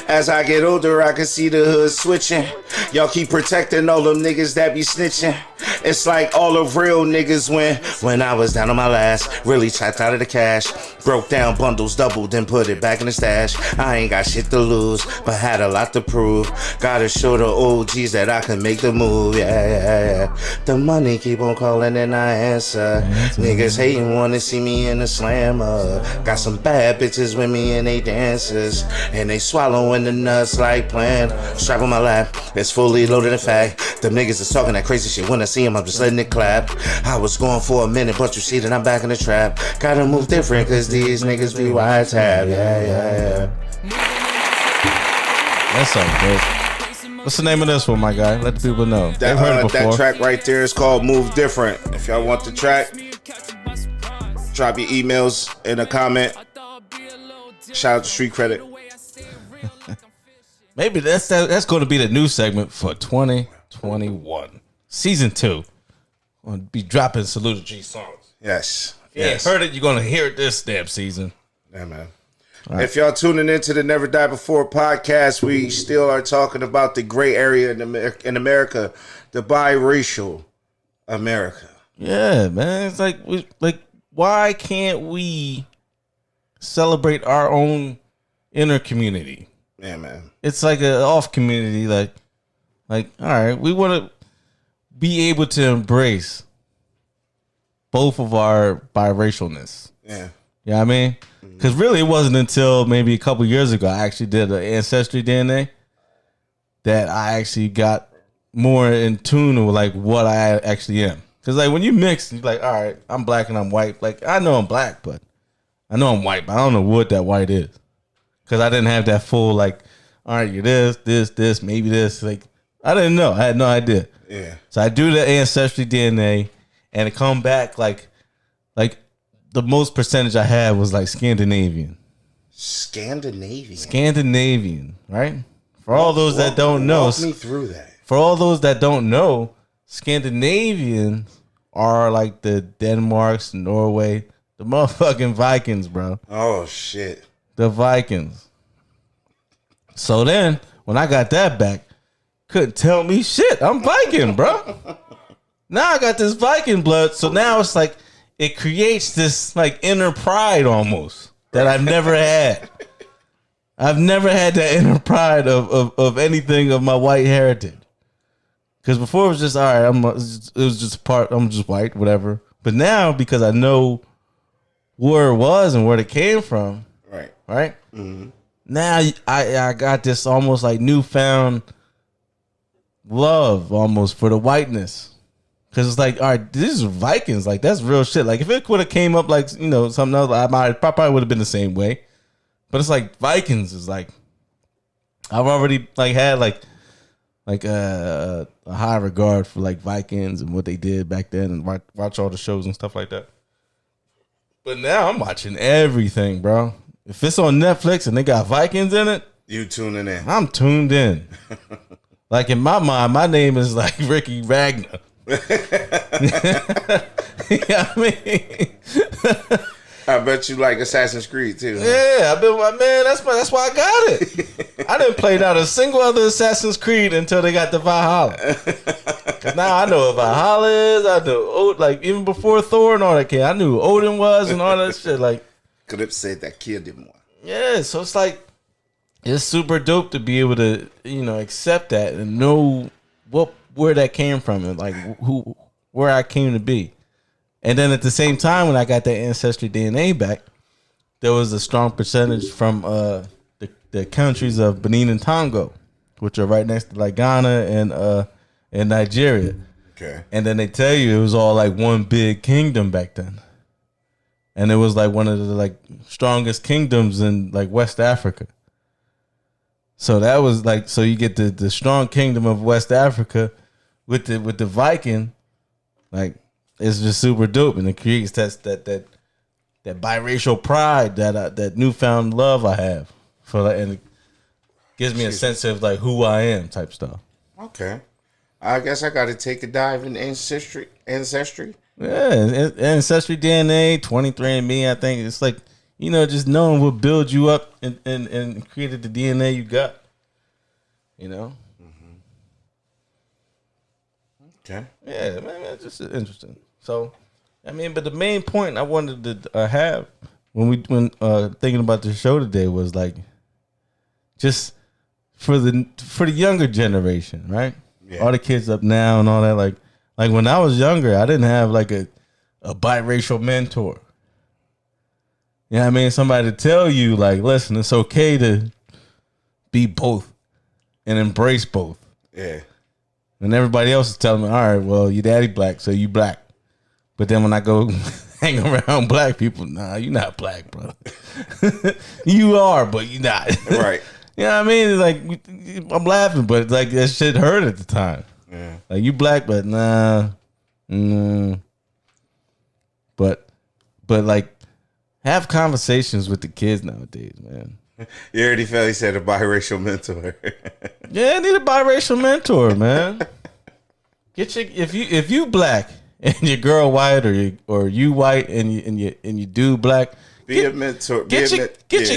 As I get older, I can see the hood switching. Y'all keep protecting all them niggas that be snitching. It's like all of real niggas when I was down on my last. Really tapped out of the cash. Broke down bundles, doubled, then put it back in the stash. I ain't got shit to lose, but had a lot to prove. Gotta show the OGs that I can make the move, yeah. The money keep on calling and I answer. Niggas hating wanna see me in a slammer. Got some bad bitches with me and they dancers. And they swallowing the nuts like plan. Strap on my lap, it's fully loaded in fact. Them niggas is talking that crazy shit. When I see them, I'm just letting it clap. I was going for a minute, but you see that I'm back in the trap. Gotta move different, cause these niggas be wide tab. Yeah. That sounds good. What's the name of this one, my guy? Let the people know. They've heard it before. That track right there is called Move Different. If y'all want the track, drop your emails in a comment. Shout out to Street Credit. Maybe that's going to be the new segment for 2021. Season 2. We'll be dropping Salute G songs. Yes. If you ain't heard it, you're going to hear it this damn season. Yeah, man. Right. If y'all tuning into the Never Die Before podcast, we still are talking about the gray area in America, the biracial America. Yeah, man. It's like why can't we celebrate our own inner community? Yeah, man. It's like an off community. Like, all right, we want to be able to embrace both of our biracialness. Yeah. You know what I mean? Because really, it wasn't until maybe a couple years ago I actually did an ancestry DNA that I actually got more in tune with like what I actually am. Because like when you mix, you're like, all right, I'm black and I'm white. Like I know I'm black, but I know I'm white, but I don't know what that white is. Because I didn't have that full like, all right, you're this, maybe this. Like I didn't know. I had no idea. Yeah. So I do the ancestry DNA, and it come back like the most percentage I had was like Scandinavian, right? For all those that don't know, walk me through that. For all those that don't know, Scandinavians are like the Denmarks, Norway, the motherfucking Vikings, bro. Oh shit. The Vikings. So then, when I got that back, couldn't tell me shit. I'm Viking, bro. Now I got this Viking blood, so now it's like it creates this like inner pride almost that I've never had. I've never had that inner pride of anything of my white heritage. Because before it was just all right. It was just part. I'm just white, whatever. But now because I know where it was and where it came from, right. Mm-hmm. Now I got this almost like newfound love almost for the whiteness. Cause it's like, all right, these are Vikings. Like that's real shit. Like if it would have came up like something else, I probably would have been the same way. But it's like Vikings is like I've already like had like a high regard for like Vikings and what they did back then, and watch all the shows and stuff like that. But now I'm watching everything, bro. If it's on Netflix and they got Vikings in it, you tuning in. I'm tuned in. Like in my mind, my name is like Ricky Ragnar. You know what I mean? I bet you like Assassin's Creed too. Huh? Yeah, I've been man. That's why I got it. I didn't play out a single other Assassin's Creed until they got the Valhalla. Cause now I know what Valhalla is. I know like even before Thor and all that came, I knew who Odin was and all that shit. Like could have said that killed him more. Yeah, so it's like it's super dope to be able to accept that and know where that came from and like where I came to be. And then at the same time, when I got that ancestry DNA back, there was a strong percentage from the countries of Benin and Togo, which are right next to like Ghana and Nigeria. Okay. And then they tell you it was all like one big kingdom back then. And it was like one of the like strongest kingdoms in like West Africa. So that was like, so you get the strong kingdom of West Africa with the Viking, like it's just super dope, and it creates that biracial pride, that newfound love I have for that, and it gives me a sense of like who I am type stuff. Okay, I guess I got to take a dive in ancestry. Yeah, ancestry DNA, 23andMe. I think it's like just knowing what builds you up and created the DNA you got. Okay. Yeah, man, it's just interesting. So, I mean, but the main point I wanted to have when thinking about the show today was like, just for the younger generation, right? Yeah. All the kids up now and all that. Like when I was younger, I didn't have like a biracial mentor. You know what I mean? Somebody to tell you like, listen, it's okay to be both and embrace both. Yeah. And everybody else is telling me, all right, well, your daddy black, so you black. But then when I go hang around black people, nah, you're not black, bro. You are, but you're not. Right. You know what I mean? It's like, I'm laughing, but it's like that shit hurt at the time. Yeah. Like, you black, but nah. But like, have conversations with the kids nowadays, man. You already felt he said a biracial mentor. Yeah, I need a biracial mentor, man. Get your if you black and your girl white or you white and you dude black. Be a mentor. Get your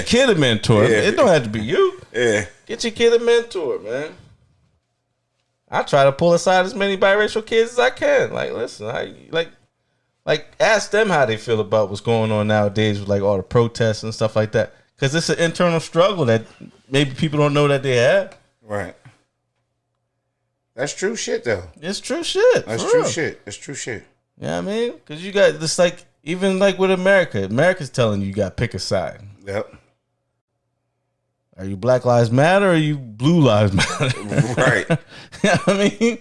kid a mentor. Yeah. It don't have to be you. Yeah. Get your kid a mentor, man. I try to pull aside as many biracial kids as I can. Like, listen, like ask them how they feel about what's going on nowadays with like all the protests and stuff like that. Because it's an internal struggle that maybe people don't know that they have. Right. That's true shit, though. It's true shit. That's true shit. It's true shit. You know what I mean? Because you got this, like, even like with America, America's telling you got to pick a side. Yep. Are you Black Lives Matter or are you Blue Lives Matter? Right. You know what I mean?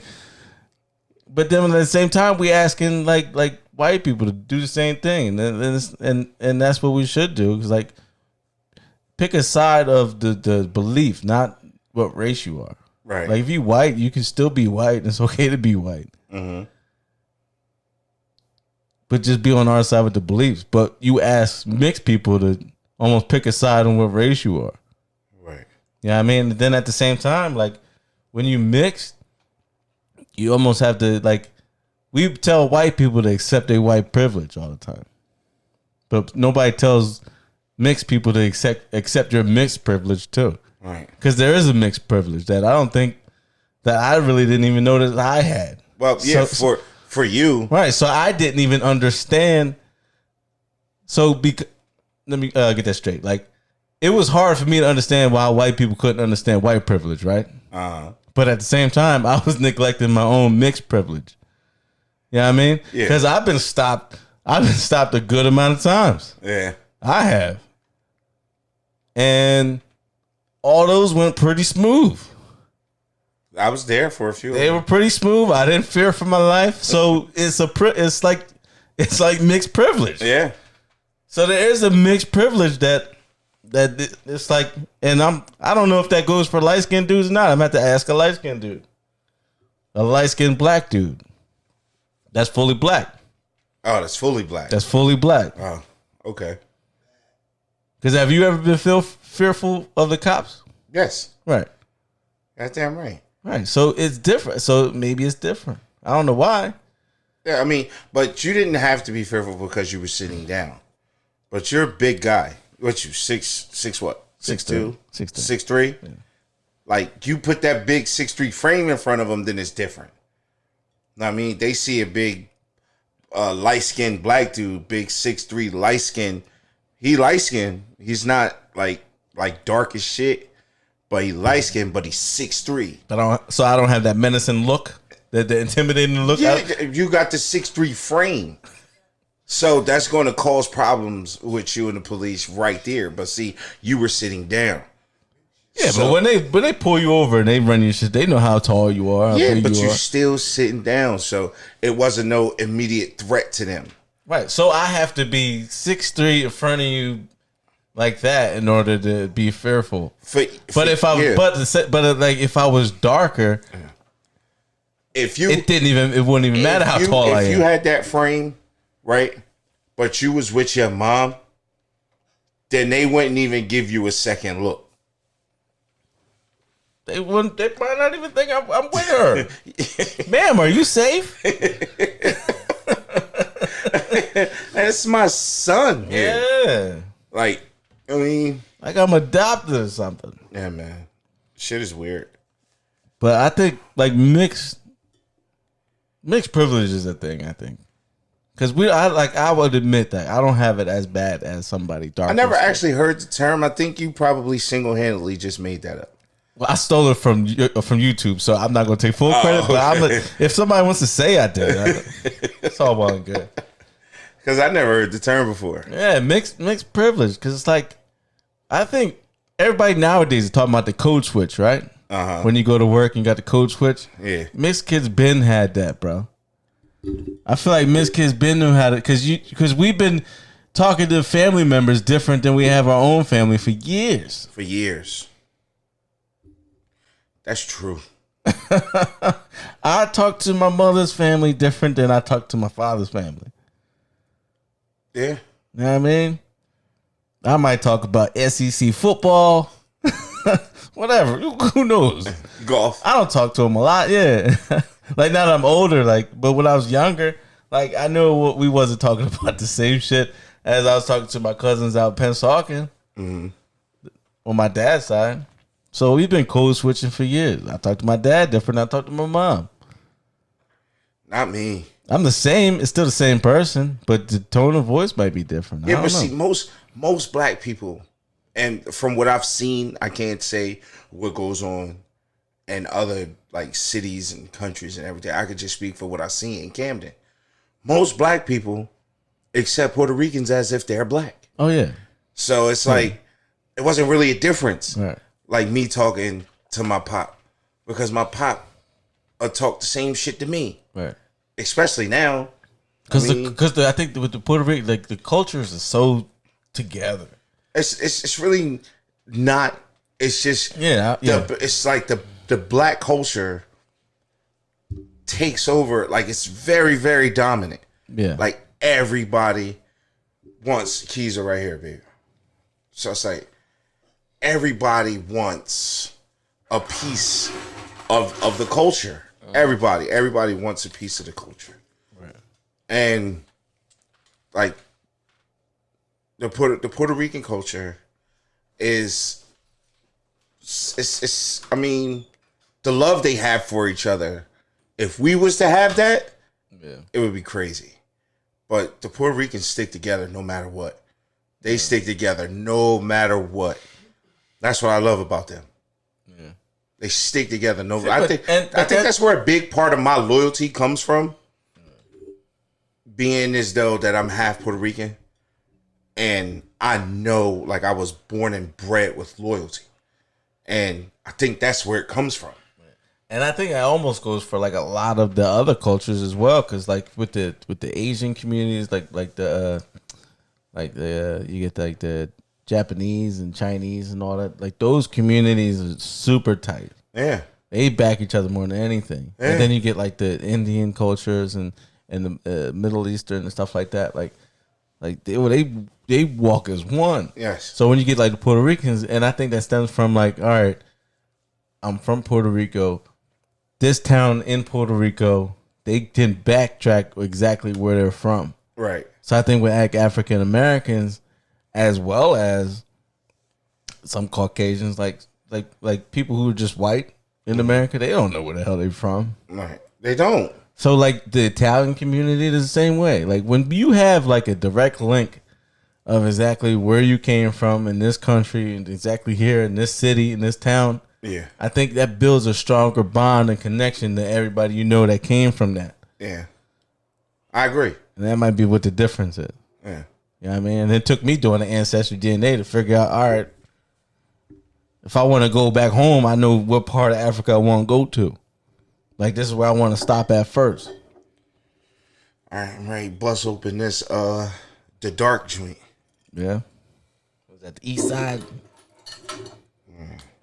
But then at the same time, we asking like white people to do the same thing, and that's what we should do. Because like, pick a side of the belief, not what race you are. Right. Like if you white, you can still be white, and it's okay to be white. Mm-hmm. But just be on our side with the beliefs. But you ask mixed people to almost pick a side on what race you are. Right. Yeah, I mean, then at the same time, like when you mix, you almost have to like. We tell white people to accept their white privilege all the time, but nobody tells mixed people to accept your mixed privilege too. Right. Because there is a mixed privilege that I don't think that I really didn't even know that I had. Well, yeah, for you, right? So I didn't even understand. So let me get that straight. Like, it was hard for me to understand why white people couldn't understand white privilege, right? But at the same time, I was neglecting my own mixed privilege. You know what I mean? Yeah. Because I've been stopped a good amount of times. Yeah. I have. And all those went pretty smooth. I was there for a few. They were pretty smooth. I didn't fear for my life. So it's like mixed privilege. Yeah. So there is a mixed privilege that it's like, and I don't know if that goes for light skinned dudes or not. I'm gonna have to ask a light skinned dude, a light skinned black dude. That's fully black. Oh, that's fully black. That's fully black. Oh, okay. Because have you ever been fearful of the cops? Yes. Right. Goddamn right. Right. So it's different. So maybe it's different. I don't know why. Yeah, I mean, but you didn't have to be fearful because you were sitting down. But you're a big guy. What you, six what? 6'2"? 6'3"? Yeah. Like, you put that big 6'3" frame in front of them, then it's different. I mean, they see a big light-skinned black dude, big 6'3", light-skinned. He light-skinned. He's not like dark as shit, but he light-skinned, but he's 6'3". So I don't have that menacing look, the intimidating look. Yeah, you got the 6'3" frame. So that's going to cause problems with you and the police right there. But see, you were sitting down. Yeah, so, but when they pull you over and they run your shit, they know how tall you are. Yeah, but you're still sitting down, so it wasn't no immediate threat to them. Right. So I have to be 6'3" in front of you like that in order to be fearful. But if I was darker, it wouldn't even matter how tall I am. If you had that frame, right, but you was with your mom, then they wouldn't even give you a second look. They might not even think I'm with her. Ma'am, are you safe? That's my son. Yeah. Like, I mean, like I'm adopted or something. Yeah, man. Shit is weird. But I think like mixed privilege is a thing, I think. Because I would admit that I don't have it as bad as somebody dark. I never actually heard the term. I think you probably single-handedly just made that up. Well, I stole it from YouTube, so I'm not going to take full credit. Okay. But if somebody wants to say I did, it's all well and good. Because I never heard the term before. Yeah, mixed privilege. Because it's like, I think everybody nowadays is talking about the code switch, right? Uh-huh. When you go to work and you got the code switch. Yeah. Mixed kids been had that, bro. I feel like mixed kids been knew how to, because we've been talking to family members different than we have our own family for years. For years. That's true. I talk to my mother's family different than I talk to my father's family. Yeah. You know what I mean? I might talk about SEC football. Whatever. Who knows? Golf. I don't talk to him a lot. Yeah. Like now that I'm older, but when I was younger, I knew we wasn't talking about the same shit as I was talking to my cousins out in Pensauken on my dad's side. So we've been code switching for years. I talk to my dad different than I talk to my mom. Not me. I'm the same. It's still the same person, but the tone of voice might be different. Yeah, but see, most black people, and from what I've seen, I can't say what goes on in other cities and countries and everything. I could just speak for what I see in Camden. Most black people accept Puerto Ricans as if they're black. Oh yeah. So it's it wasn't really a difference. Right. Like me talking to my pop, because my pop talk the same shit to me. Right. Especially now, because I think with the Puerto Rican, the cultures are so together. It's really not. It's just it's like the black culture takes over. Like it's very, very dominant. Yeah. Like everybody wants Keys are right here, baby. So it's like everybody wants a piece of the culture. Everybody wants a piece of the culture, right? And the Puerto Rican culture is, it's I mean, the love they have for each other. If we was to have that, it would be crazy. But the Puerto Ricans stick together no matter what. They stick together no matter what. That's what I love about them. They stick together. I think that's where a big part of my loyalty comes from. Being as though that I'm half Puerto Rican, and I know I was born and bred with loyalty, and I think that's where it comes from. And I think it almost goes for a lot of the other cultures as well, because with the Asian communities, you get the Japanese and Chinese and all that, those communities are super tight. Yeah, they back each other more than anything. Yeah. And then you get the Indian cultures and the Middle Eastern and stuff like that. They walk as one. Yes. So when you get the Puerto Ricans, and I think that stems from all right, I'm from Puerto Rico. This town in Puerto Rico, they can backtrack exactly where they're from. Right. So I think with African Americans, as well as some Caucasians, like people who are just white in America, they don't know where the hell they're from. Right. They don't. So the Italian community is the same way. When you have a direct link of exactly where you came from in this country and exactly here in this city, in this town, I think that builds a stronger bond and connection to everybody that came from that. Yeah. I agree. And that might be what the difference is. Yeah. You know what I mean? And it took me doing the ancestry DNA to figure out, all right, if I want to go back home, I know what part of Africa I want to go to. This is where I want to stop at first. All right, I'm ready to bust open this, the dark joint. Yeah. Was that the east side?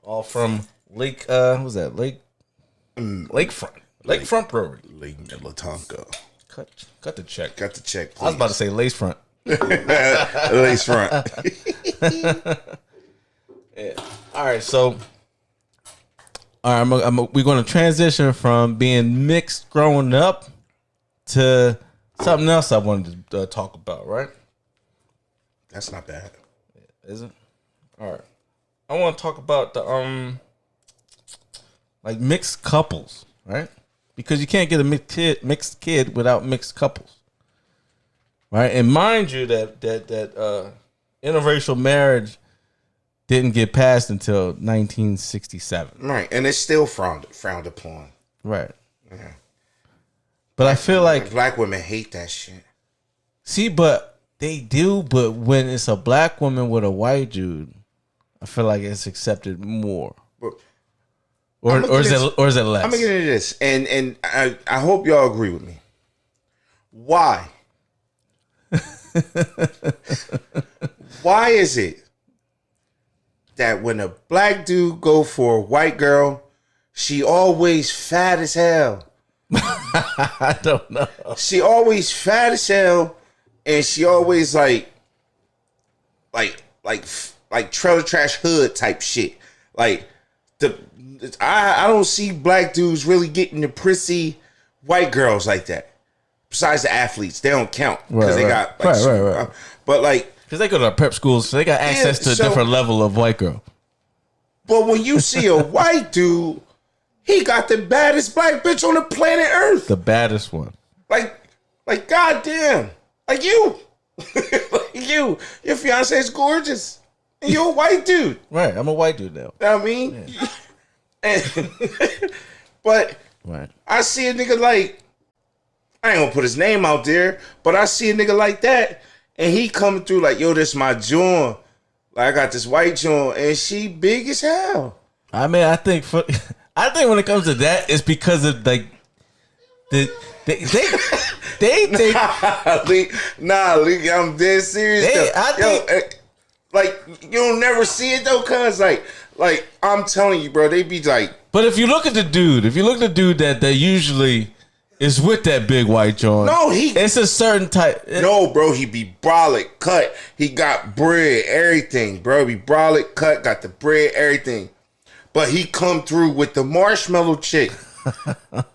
All from Lake, what was that? Lakefront. Lakefront Brewery. Lake Minnetonka. Cut the check. Got the check, please. I was about to say Lacefront. Lace front. Yeah. All right, so we're going to transition from being mixed growing up to something else I wanted to talk about, right? That's not bad. Is it? All right. I want to talk about the mixed couples, right? Because you can't get a mixed kid without mixed couples, right? And mind you, that interracial marriage didn't get passed until 1967, right? And it's still frowned upon, right? Yeah. But I feel like black women hate that shit. See, but they do. But when it's a black woman with a white dude, I feel like it's accepted more. But or is it less? I'm gonna get into this, and I hope y'all agree with me. Why? Why is it that when a black dude go for a white girl, she always fat as hell? I don't know. She always fat as hell, and she always like like trailer trash hood type shit. Like I don't see black dudes really getting the prissy white girls like that. Besides the athletes, they don't count because they got like, right. But like, because they go to prep schools, so they got access to a different level of white girl. But when you see a white dude, he got the baddest black bitch on the planet Earth. The baddest one. Like goddamn, like you, like you. Your fiance is gorgeous, and you're a white dude. Right, I'm a white dude now. You know what I mean? Yeah. And, but right. I see a nigga like, I ain't gonna put his name out there, but I see a nigga like that, and he coming through like, yo, this my joint. Like, I got this white joint, and she big as hell. I mean, I think when it comes to that, it's because of like they I'm dead serious. Like you'll never see it though, cause like I'm telling you, bro, they be like. But if you look at the dude, that usually is with that big white joint, it's a certain type. No, bro, he be brolic cut. He got bread, everything, bro. Be brolic cut, got the bread, everything. But he come through with the marshmallow chick,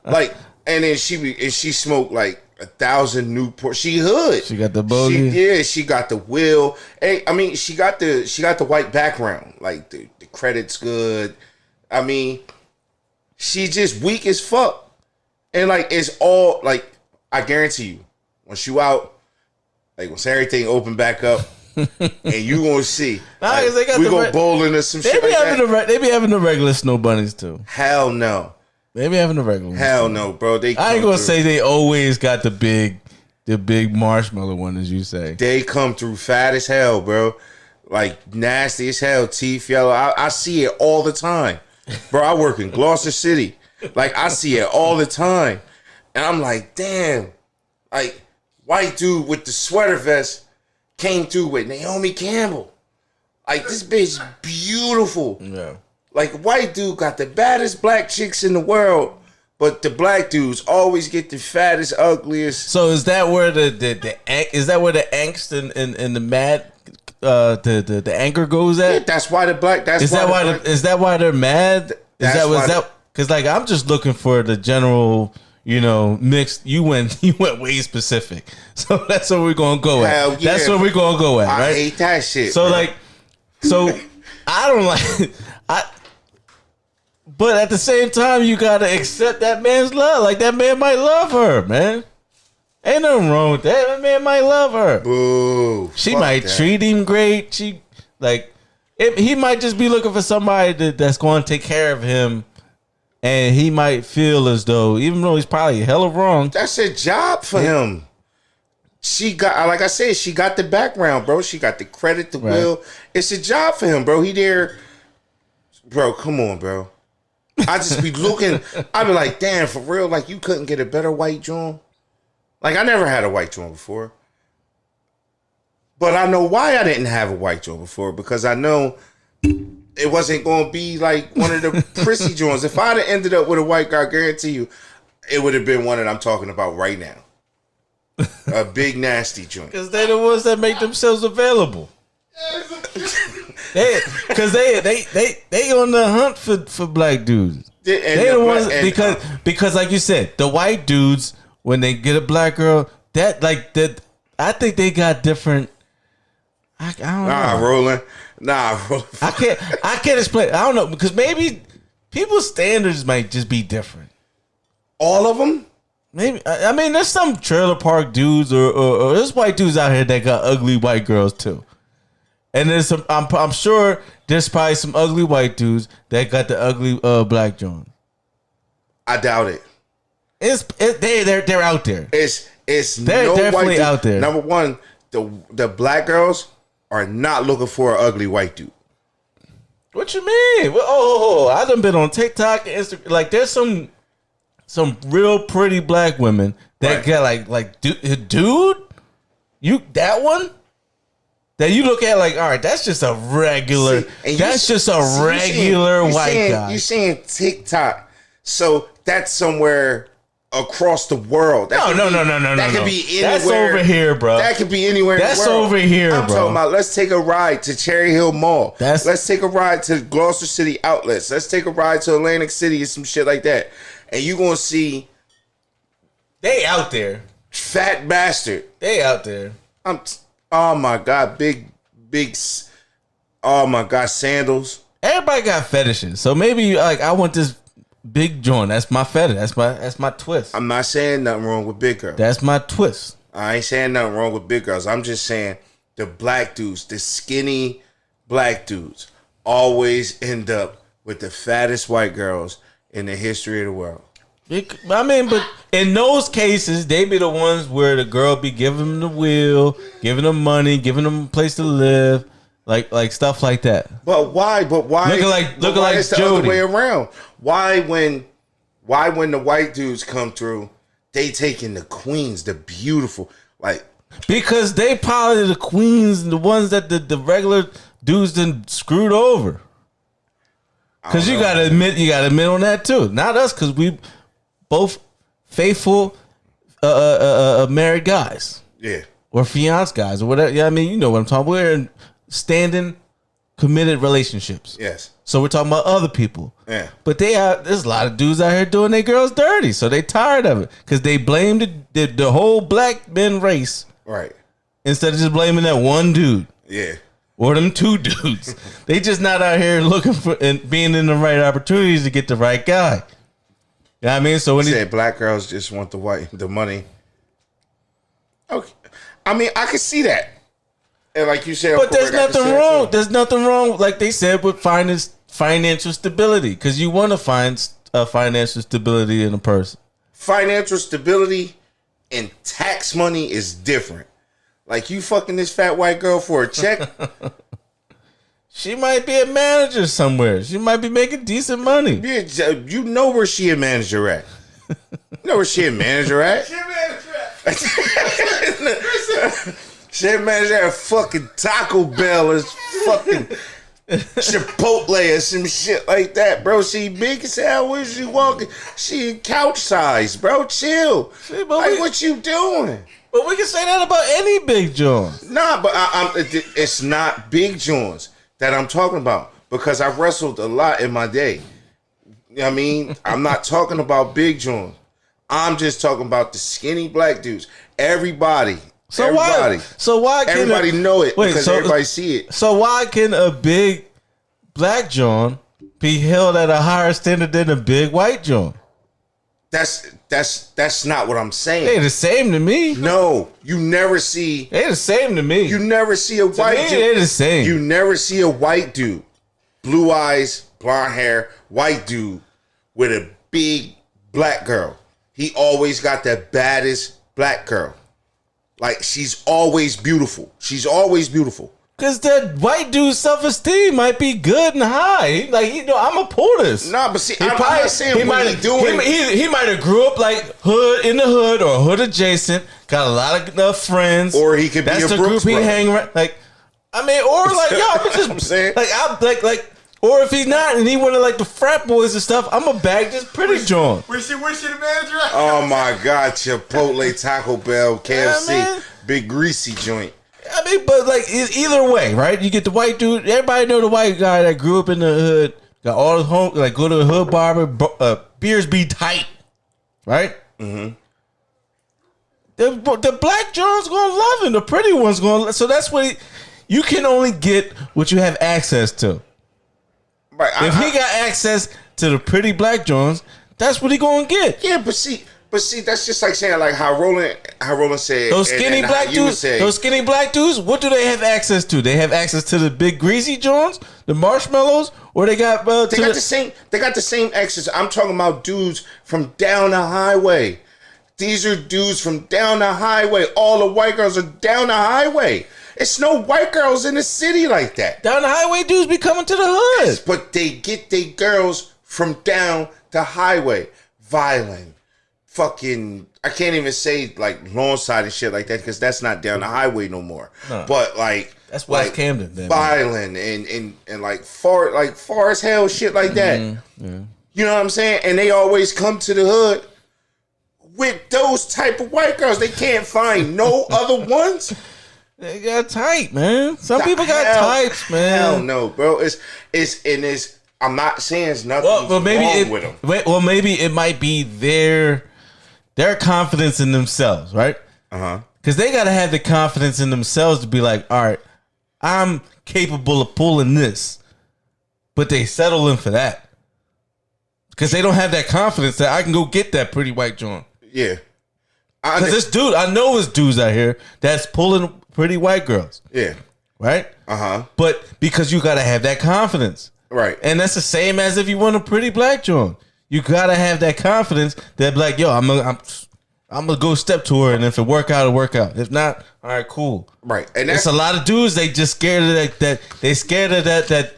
like, and then she smoked like 1,000 Newport. She hood. She got the bogey. She got the wheel. Hey, I mean, she got the white background. Like the credit's good. I mean, she just weak as fuck. And like it's all like, I guarantee you, once you out, like once everything open back up, and you gonna see, we go bowling or some shit like that. They be having the regular snow bunnies too. Hell no. They be having the regular ones. Hell no, bro. I ain't gonna say they always got the big marshmallow one, as you say. They come through fat as hell, bro. Like nasty as hell, teeth yellow. I see it all the time, bro. I work in Gloucester City. Like I see it all the time, and I'm like, damn. Like white dude with the sweater vest came through with Naomi Campbell. Like this bitch beautiful. Yeah. Like white dude got the baddest black chicks in the world, but the black dudes always get the fattest, ugliest. So is that where the angst and the mad the anger goes at? Yeah, that's why the black. Is that why they're mad? Because like I'm just looking for the general, mixed. You went way specific, so that's what we're gonna go at. Yeah, that's what we're gonna go at. Right? I hate that shit. So I don't like but at the same time, you gotta accept that man's love. Like that man might love her, man. Ain't nothing wrong with that. That man might love her. Boo. She might treat him great. He might just be looking for somebody that's going to take care of him. And he might feel as though, even though he's probably hella wrong, that's a job for him. She got, like I said, she got the background, bro. She got the credit, the will. It's a job for him, bro. He there, bro. Come on, bro. I just be looking. I be like, damn, for real. Like you couldn't get a better white joint. Like I never had a white joint before, but I know why I didn't have a white joint before, because I know it wasn't going to be like one of the prissy joints. If I'd have ended up with a white guy, I guarantee you, it would have been one that I'm talking about right now. A big nasty joint. Because they're the ones that make themselves available. Because they on the hunt for black dudes. They the ones because like you said, the white dudes, when they get a black girl, I think they got different. I don't know. Rolling. I can't explain. I don't know, because maybe people's standards might just be different. All of them? Maybe. I mean, there's some trailer park dudes or there's white dudes out here that got ugly white girls too. And there's some. I'm sure there's probably some ugly white dudes that got the ugly black joint. I doubt it. They're out there. They're no definitely white out there. Number one, the black girls are not looking for an ugly white dude. What you mean? I done been on TikTok and Instagram. Like there's some real pretty black women that got dude, you that one that you look at like, all right, that's just a regular. White guy. You saying TikTok, so that's somewhere across the world. No. That could be anywhere. That's over here, bro. That could be anywhere. That's in the world. over here, I'm bro. talking about. Let's take a ride to Cherry Hill Mall. Let's take a ride to Gloucester City Outlets. Let's take a ride to Atlantic City or some shit like that. And you gonna see they out there. Fat bastard. They out there. Oh my god, big. Oh my god, sandals. Everybody got fetishes, so maybe like I want this big joint. That's my fetish. That's my twist. I'm not saying nothing wrong with big girls. That's my twist. I ain't saying nothing wrong with big girls. I'm just saying the black dudes, the skinny black dudes, always end up with the fattest white girls in the history of the world. I mean, but in those cases, they be the ones where the girl be giving them the wheel, giving them money, giving them a place to live, like stuff like that. But why? Looking like it's the Jody. other way around. Why when the white dudes come through, they taking the queens, the beautiful, like because they probably the queens, the ones that the regular dudes done screwed over. Because you gotta admit on that too. Not us, because we both faithful married guys. Yeah. Or fiancé guys or whatever. Yeah, I mean, you know what I'm talking about. We're in standing committed relationships. Yes. So we're talking about other people. Yeah. But there's a lot of dudes out here doing their girls dirty. So they tired of it. Because they blame the whole black men race. Right. Instead of just blaming that one dude. Yeah. Or them two dudes. They just not out here looking for and being in the right opportunities to get the right guy. You know what I mean? So when he said black girls just want the money. Okay. I mean, I can see that. And like you said, but there's nothing wrong. There's nothing wrong, like they said, with financial stability. Because you want to find financial stability in a person. Financial stability and tax money is different. Like you fucking this fat white girl for a check. She might be a manager somewhere. She might be making decent money. Yeah, you know where she a manager at. You know where she a manager at. She a manager at. She a manager at fucking Taco Bell or fucking Chipotle or some shit like that, bro. She big as hell. Where she walking? She couch size, bro. Chill. Like what you doing? But we can say that about any big joint. Nah, but it's not big joints that I'm talking about because I wrestled a lot in my day. You know what I mean? I'm not talking about big joints. I'm just talking about the skinny black dudes. Everybody why can everybody know it because everybody see it. So why can a big black joint be held at a higher standard than a big white joint? That's not what I'm saying. They the same to me. No, you never see. They the same to me. You never see a white dude. They the same. You never see a white dude, blue eyes, blonde hair, white dude with a big black girl. He always got the baddest black girl. Like she's always beautiful. She's always beautiful. Cause that white dude's self-esteem might be good and high. Like I'm a pull this. Nah, but see, I'm not saying what he's doing. He might have grew up like hood in the hood or hood adjacent. Got a lot of friends. Or he could be That's a the Brooks group he brother. hang around. Like, I mean, or like I'm just I'm saying like. Or if he's not and he one of like the frat boys and stuff, I'm a bag this pretty joint. Where's she the manager at? Oh my God, Chipotle, Taco Bell, KFC, man. big greasy joint. I mean, but like either way, right? You get the white dude. Everybody know the white guy that grew up in the hood, got all his home, like go to the hood barber, beers be tight, right? Mm-hmm. The black John's gonna love him. The pretty one's gonna. So that's what you can only get what you have access to. Right. If he got access to the pretty black Johns, that's what he gonna get. Yeah, but see, that's just like saying like how Roland said those skinny black dudes. Those skinny black dudes. What do they have access to? They have access to the big greasy Johns, the marshmallows, or they got they got the same. They got the same access. I'm talking about dudes from down the highway. These are dudes from down the highway. All the white girls are down the highway. It's no white girls in the city like that. Down the highway dudes be coming to the hood. Yes, but they get their girls from down the highway. Violent. Fucking, I can't even say like Lawnside and shit like that because that's not down the highway no more. No. But like that's West Camden. Then, violent and like far as hell shit like that. Mm-hmm. Yeah. You know what I'm saying? And they always come to the hood with those type of white girls. They can't find no other ones. They got type, man. Some people got types, man. Hell no, bro. It's. I'm not saying it's nothing wrong with them. Well, maybe it might be their confidence in themselves, right? Because they got to have the confidence in themselves to be like, all right, I'm capable of pulling this, but they settle in for that because they don't have that confidence that I can go get that pretty white joint. Yeah, because this dude, I know it's dudes out here that's pulling pretty white girls. Yeah, right. But because you got to have that confidence, right? And that's the same as if you want a pretty black joint. You got to have that confidence that, like, yo, I'm gonna go step to her, and if it work out, it'll work out. If not, all right, cool. Right, and that's a lot of dudes. They just scared of that. They scared of that.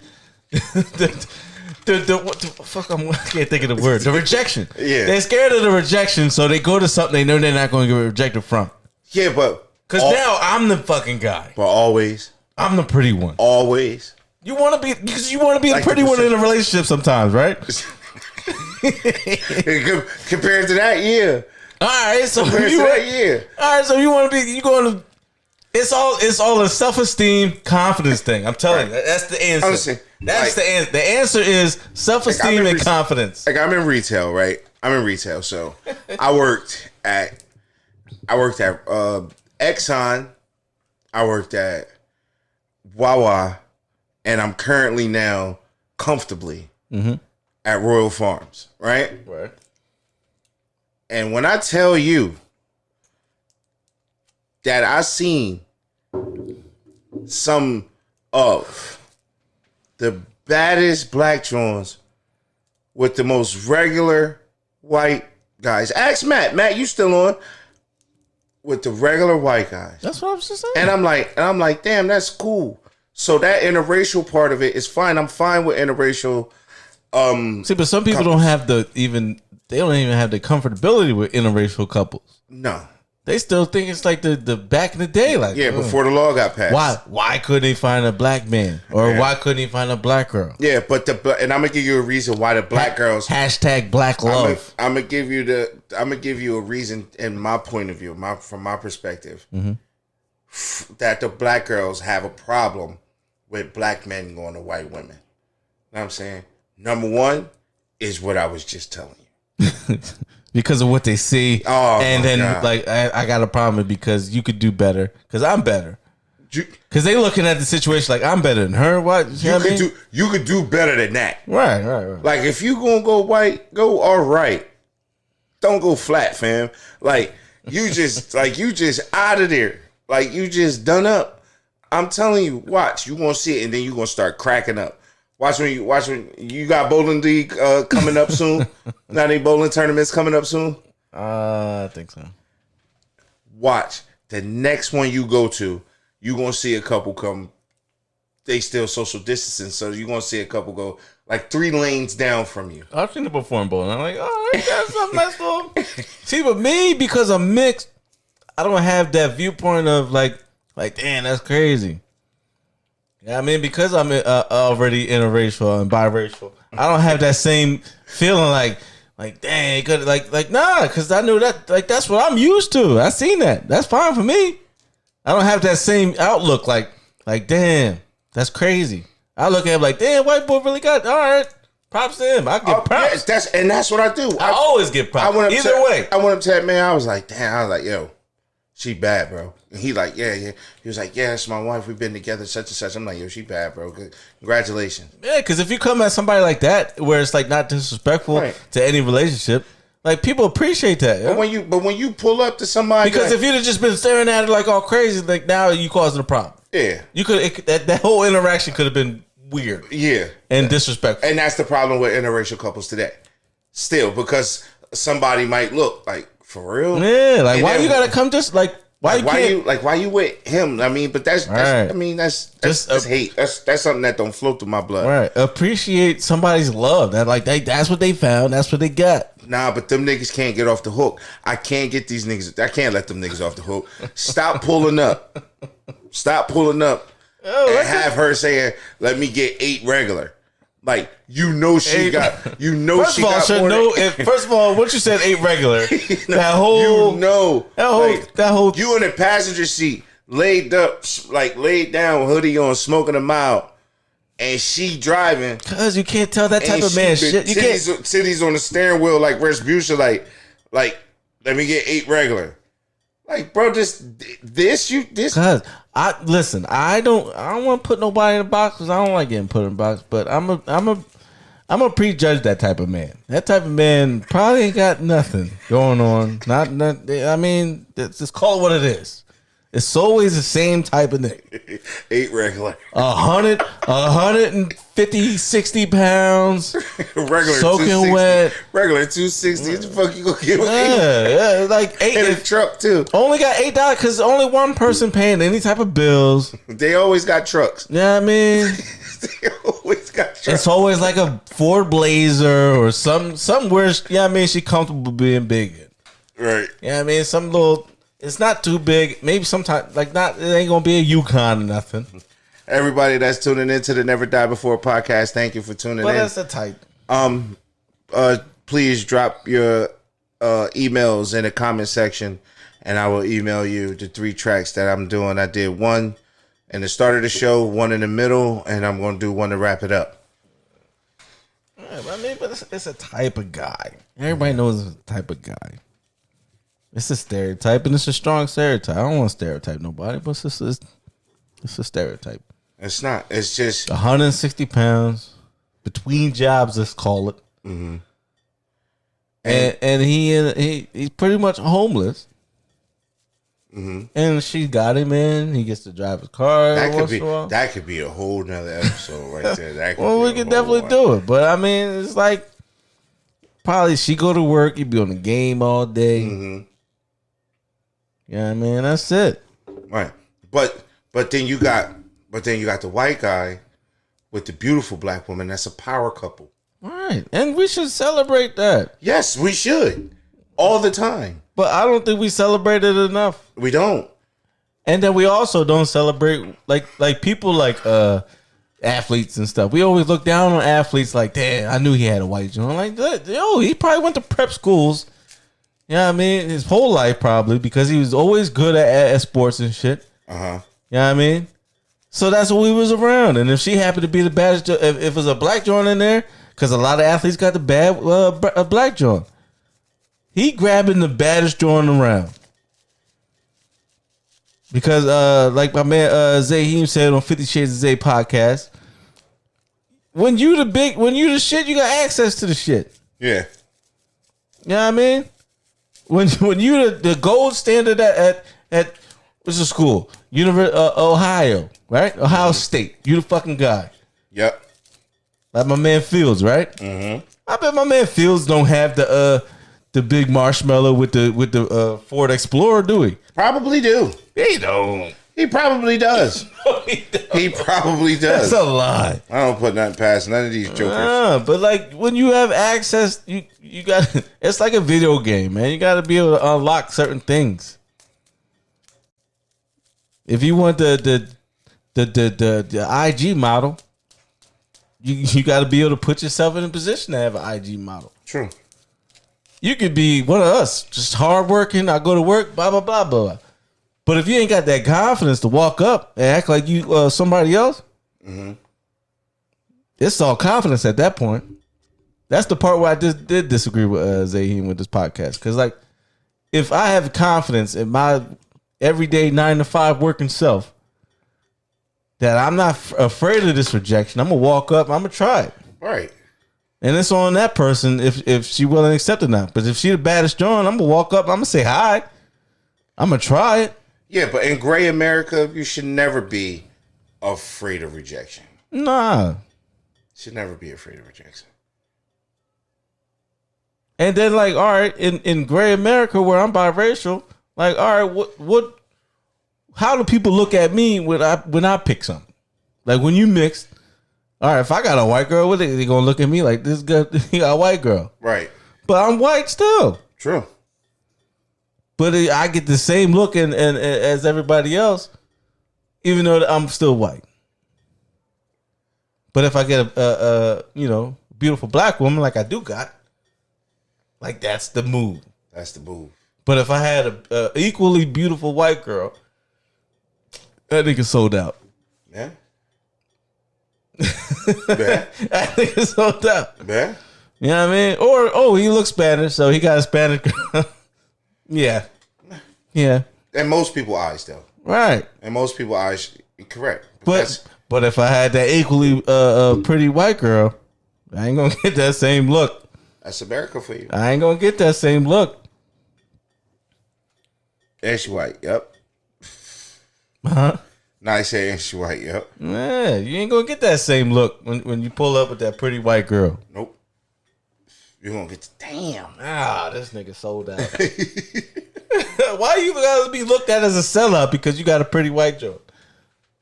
What the fuck? I can't think of the word. The rejection. Yeah, they're scared of the rejection, so they go to something they know they're not going to get rejected from. Yeah, but because now I'm the fucking guy. But always, I'm the pretty one. Always, you want to be because you want to be like the pretty one in a relationship sometimes, right? Compared to that, yeah. All right, so All right, so you want to be, you going to. It's all a self-esteem, confidence thing. I'm telling you, that's the answer. That's the answer. The answer is self-esteem and confidence. Like, I'm in retail, right? So I worked at Exxon, I worked at Wawa, and I'm currently now comfortably at Royal Farms, right? Right. And when I tell you that I seen some of the baddest black joints with the most regular white guys. Ask Matt. Matt, you still on? With the regular white guys. That's what I was just saying. And I'm like, damn, that's cool. So that interracial part of it is fine. I'm fine with interracial. See, but some people don't have they don't even have the comfortability with interracial couples. No. They still think it's like the back in the day, like before the law got passed. Why couldn't they find a black man, or why couldn't he find a black girl? Yeah, and I'm gonna give you a reason why the black girls hashtag Black Love. I'm gonna give you a reason in my point of view, from my perspective, that the black girls have a problem with black men going to white women. You know what I'm saying? Number one is what I was just telling you. Because of what they see. Oh, and then God. like I got a problem because you could do better because I'm better. Because they looking at the situation like I'm better than her. What you could do better than that. Right. Like if you gonna go white, go all right. Don't go flat, fam. Like you just out of there. Like you just done up. I'm telling you, watch. You gonna see it and then you gonna start cracking up. Watch when you got bowling league coming up soon. Not any bowling tournaments coming up soon. I think so. Watch the next one you go to. You gonna see a couple come. They still social distancing, so you gonna see a couple go like 3 lanes down from you. I've seen it before in bowling. I'm like, oh, that's something messed up. See, but me because I'm mixed, I don't have that viewpoint of like damn, that's crazy. Yeah, I mean, because I'm already interracial and biracial, I don't have that same feeling like dang, it could like nah, because I knew that that's what I'm used to. I seen that. That's fine for me. I don't have that same outlook like damn, that's crazy. I look at him like damn, white boy really got all right. Props to him. I get props. Yeah, that's what I do. I always get props. Either way, I went up to that man. I was like, damn. I was like, yo, she bad, bro. And he like, yeah. He was like, yeah, that's my wife. We've been together, such and such. I'm like, yo, she bad, bro. Congratulations. Yeah, because if you come at somebody like that, where it's like not disrespectful to any relationship, like people appreciate that. Yeah? But when you pull up to somebody, because if you'd have just been staring at it like all crazy, like now you causing a problem. Yeah, you could that whole interaction could have been weird. Yeah, and disrespectful. And that's the problem with interracial couples today. Still, because somebody might look like for real. Yeah, like and why you gotta come just like. Why you with him? I mean, but that's right. That's hate. That's something that don't flow through my blood. Right. Appreciate somebody's love. That's what they found. That's what they got. Nah, but them niggas can't get off the hook. I can't get these niggas. I can't let them niggas off the hook. Stop pulling up. And have her saying, "Let me get 8 regular." Like she got. First she of all, got should more know. than- First of all, what you said 8 regular. That whole that whole you in the passenger seat, laid down, hoodie on, smoking a mild, and she driving. Cause you can't tell that type And of man she shit. You can't. Titties on the steering wheel like Respucia, like let me get 8 regular. Like, bro, this. Cause I don't want to put nobody in a box because I don't like getting put in a box. But I'm a prejudge that type of man. That type of man probably ain't got nothing going on. Not. I mean, just call it what it is. It's always the same type of nigga. 8 regular. 150, 60 pounds. Regular soaking wet. Regular 260. What the fuck you gonna get with 8? Yeah, like 8 in a truck too. Only got $8 because only one person paying any type of bills. They always got trucks. Yeah, I mean, They always got trucks. it's always like a Ford Blazer or some where I mean she comfortable being big in. Right. Yeah, I mean some little. It's not too big. Maybe sometimes like not. It ain't gonna be a Yukon or nothing. Everybody that's tuning into the Never Die Before podcast, thank you for tuning But in. that's the type. Please drop your emails in the comment section, and I will email you the 3 tracks that I'm doing. I did one in the start of the show, one in the middle, and I'm going to do one to wrap it up. Yeah, I mean, but it's a type of guy. Everybody knows it's a type of guy. It's a stereotype, and it's a strong stereotype. I don't want to stereotype nobody, but it's a stereotype. It's not. It's just 160 pounds between jobs. Let's call it. Mm-hmm. And he's pretty much homeless. Mm-hmm. And she got him in. He gets to drive his car. That could be a whole nother episode right there. That could we could definitely do it. But I mean, it's like probably she go to work. He be on the game all day. Mm-hmm. Yeah, I mean that's it. Right, but then you got the white guy with the beautiful black woman. That's a power couple. Right, and we should celebrate that. Yes, we should all the time. But I don't think we celebrate it enough. We don't, and then we also don't celebrate like people like athletes and stuff. We always look down on athletes like, damn, I knew he had a white joint. Like, yo, he probably went to prep schools. Yeah, I mean, his whole life probably because he was always good at sports and shit. Yeah, I mean, so that's what we was around. And if she happened to be the baddest, if it was a black joint in there, because a lot of athletes got the bad black joint, he grabbing the baddest joint around. Because like my man Zaheem said on 50 Shades of Zay podcast, when you the shit, you got access to the shit. Yeah. You know what I mean? When you the gold standard at what's the school? Ohio, right? Ohio State. You the fucking guy. Yep. Like my man Fields, right? Mm-hmm. I bet my man Fields don't have the big marshmallow with the Ford Explorer, do he? Probably do. He don't. He probably does. No, he don't. He probably does. That's a lie. I don't put nothing past none of these jokers. But like when you have access, you got it's like a video game, man. You got to be able to unlock certain things. If you want the IG model, you got to be able to put yourself in a position to have an IG model. True. You could be one of us, just hardworking. I go to work, blah blah blah blah. But if you ain't got that confidence to walk up and act like you somebody else, it's all confidence at that point. That's the part where I just did disagree with Zaheem with this podcast. Because like, if I have confidence in my everyday 9-to-5 working self, that I'm not afraid of this rejection, I'm gonna walk up, I'm gonna try it. Right. And it's on that person if she willing to accept it or not. But if she the baddest John, I'm gonna walk up, I'm gonna say hi, I'm gonna try it. Yeah, but in gray America, you should never be afraid of rejection. Nah. Should never be afraid of rejection. And then like, all right, in gray America where I'm biracial, like, all right, what how do people look at me when I pick something? Like when you mix, all right, if I got a white girl with it, they gonna look at me like this guy he got a white girl. Right. But I'm white still. True. But I get the same look and as everybody else, even though I'm still white. But if I get a beautiful black woman like I do got, like that's the move. That's the move. But if I had a equally beautiful white girl, that nigga sold out. Yeah. That nigga sold out. Yeah. You know what I mean? Or he looks Spanish, so he got a Spanish girl. Yeah. And most people eyes though. Right. And most people eyes correct. But if I had that equally pretty white girl, I ain't gonna get that same look. That's America for you. I ain't gonna get that same look. And she white, yep. Huh? Nice and she white, yep. Yeah, you ain't gonna get that same look when you pull up with that pretty white girl. Nope. You're gonna get damn. This nigga sold out. Why you gotta be looked at as a sellout because you got a pretty white joke?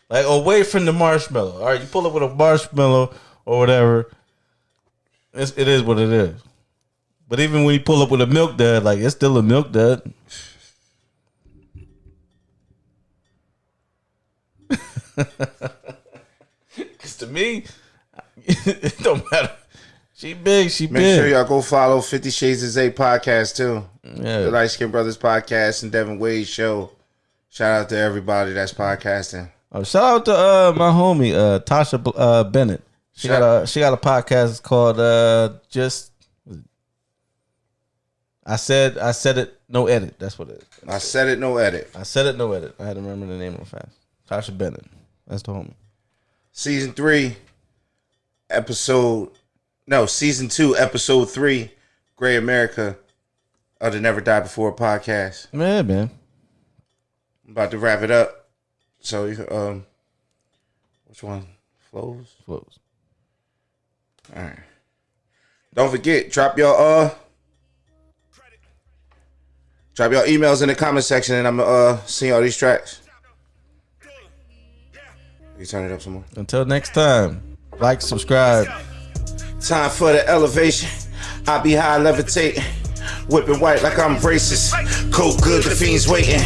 Like away from the marshmallow. All right, you pull up with a marshmallow or whatever. It is what it is. But even when you pull up with a milk dud, like it's still a milk dud. Because to me, it don't matter. She big, Make sure y'all go follow 50 Shades of Zay podcast too. Yeah. The Light Skin Brothers podcast and Devin Wade show. Shout out to everybody that's podcasting. Oh, shout out to my homie Tasha Bennett. She got a podcast called Just. I said it, no edit. That's what it is. I said it, no edit. I said it, no edit. I had to remember the name of the fast. Tasha Bennett. That's the homie. Season 2, episode 3, Gray America of the Never Die Before podcast. Yeah, man. I'm about to wrap it up. So, which one? Flows? Flows. All right. Don't forget, drop your emails in the comment section, and I'm gonna sing all these tracks. You turn it up some more. Until next time, like, subscribe. Time for the elevation. I be high levitating. Whipping white like I'm racist. Cold good, the fiends waiting.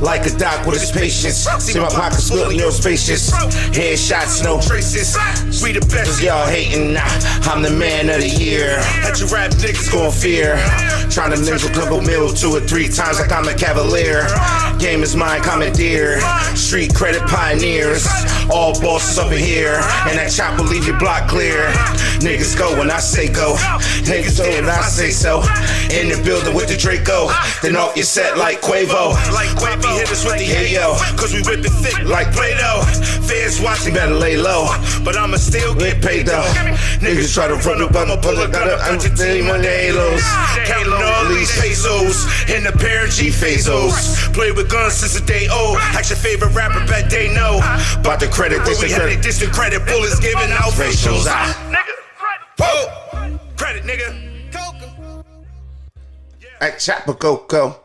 Like a doc with his patience. See my pockets splitting your spacious. Headshots, no traces. We the best, y'all hating. Nah, I'm the man of the year. Let you rap niggas gon' fear. Trying to ninja club a mill 2 or 3 times like I'm a cavalier. Game is mine, commandeer. Street credit pioneers. All bosses up in here. And that chop will leave your block clear. Niggas go when I say go. Niggas do when I say so. In the building with the Draco. Then off your set like Quavo. Like Quavo, hit us with the hey yo. Cause we whip it thick like Play-Doh. Fans watching better lay low. But I'ma still get paid though. Niggas try to run up on my bullet. Gotta entertain my halos. Counting all these pesos. In the pair of G-Fazos. Play with guns since the day old. Ask your favorite rapper, bet they know. About the credit, distant credit. Bullets giving out facials. Whoa. Credit, nigga. At Chopper Coco.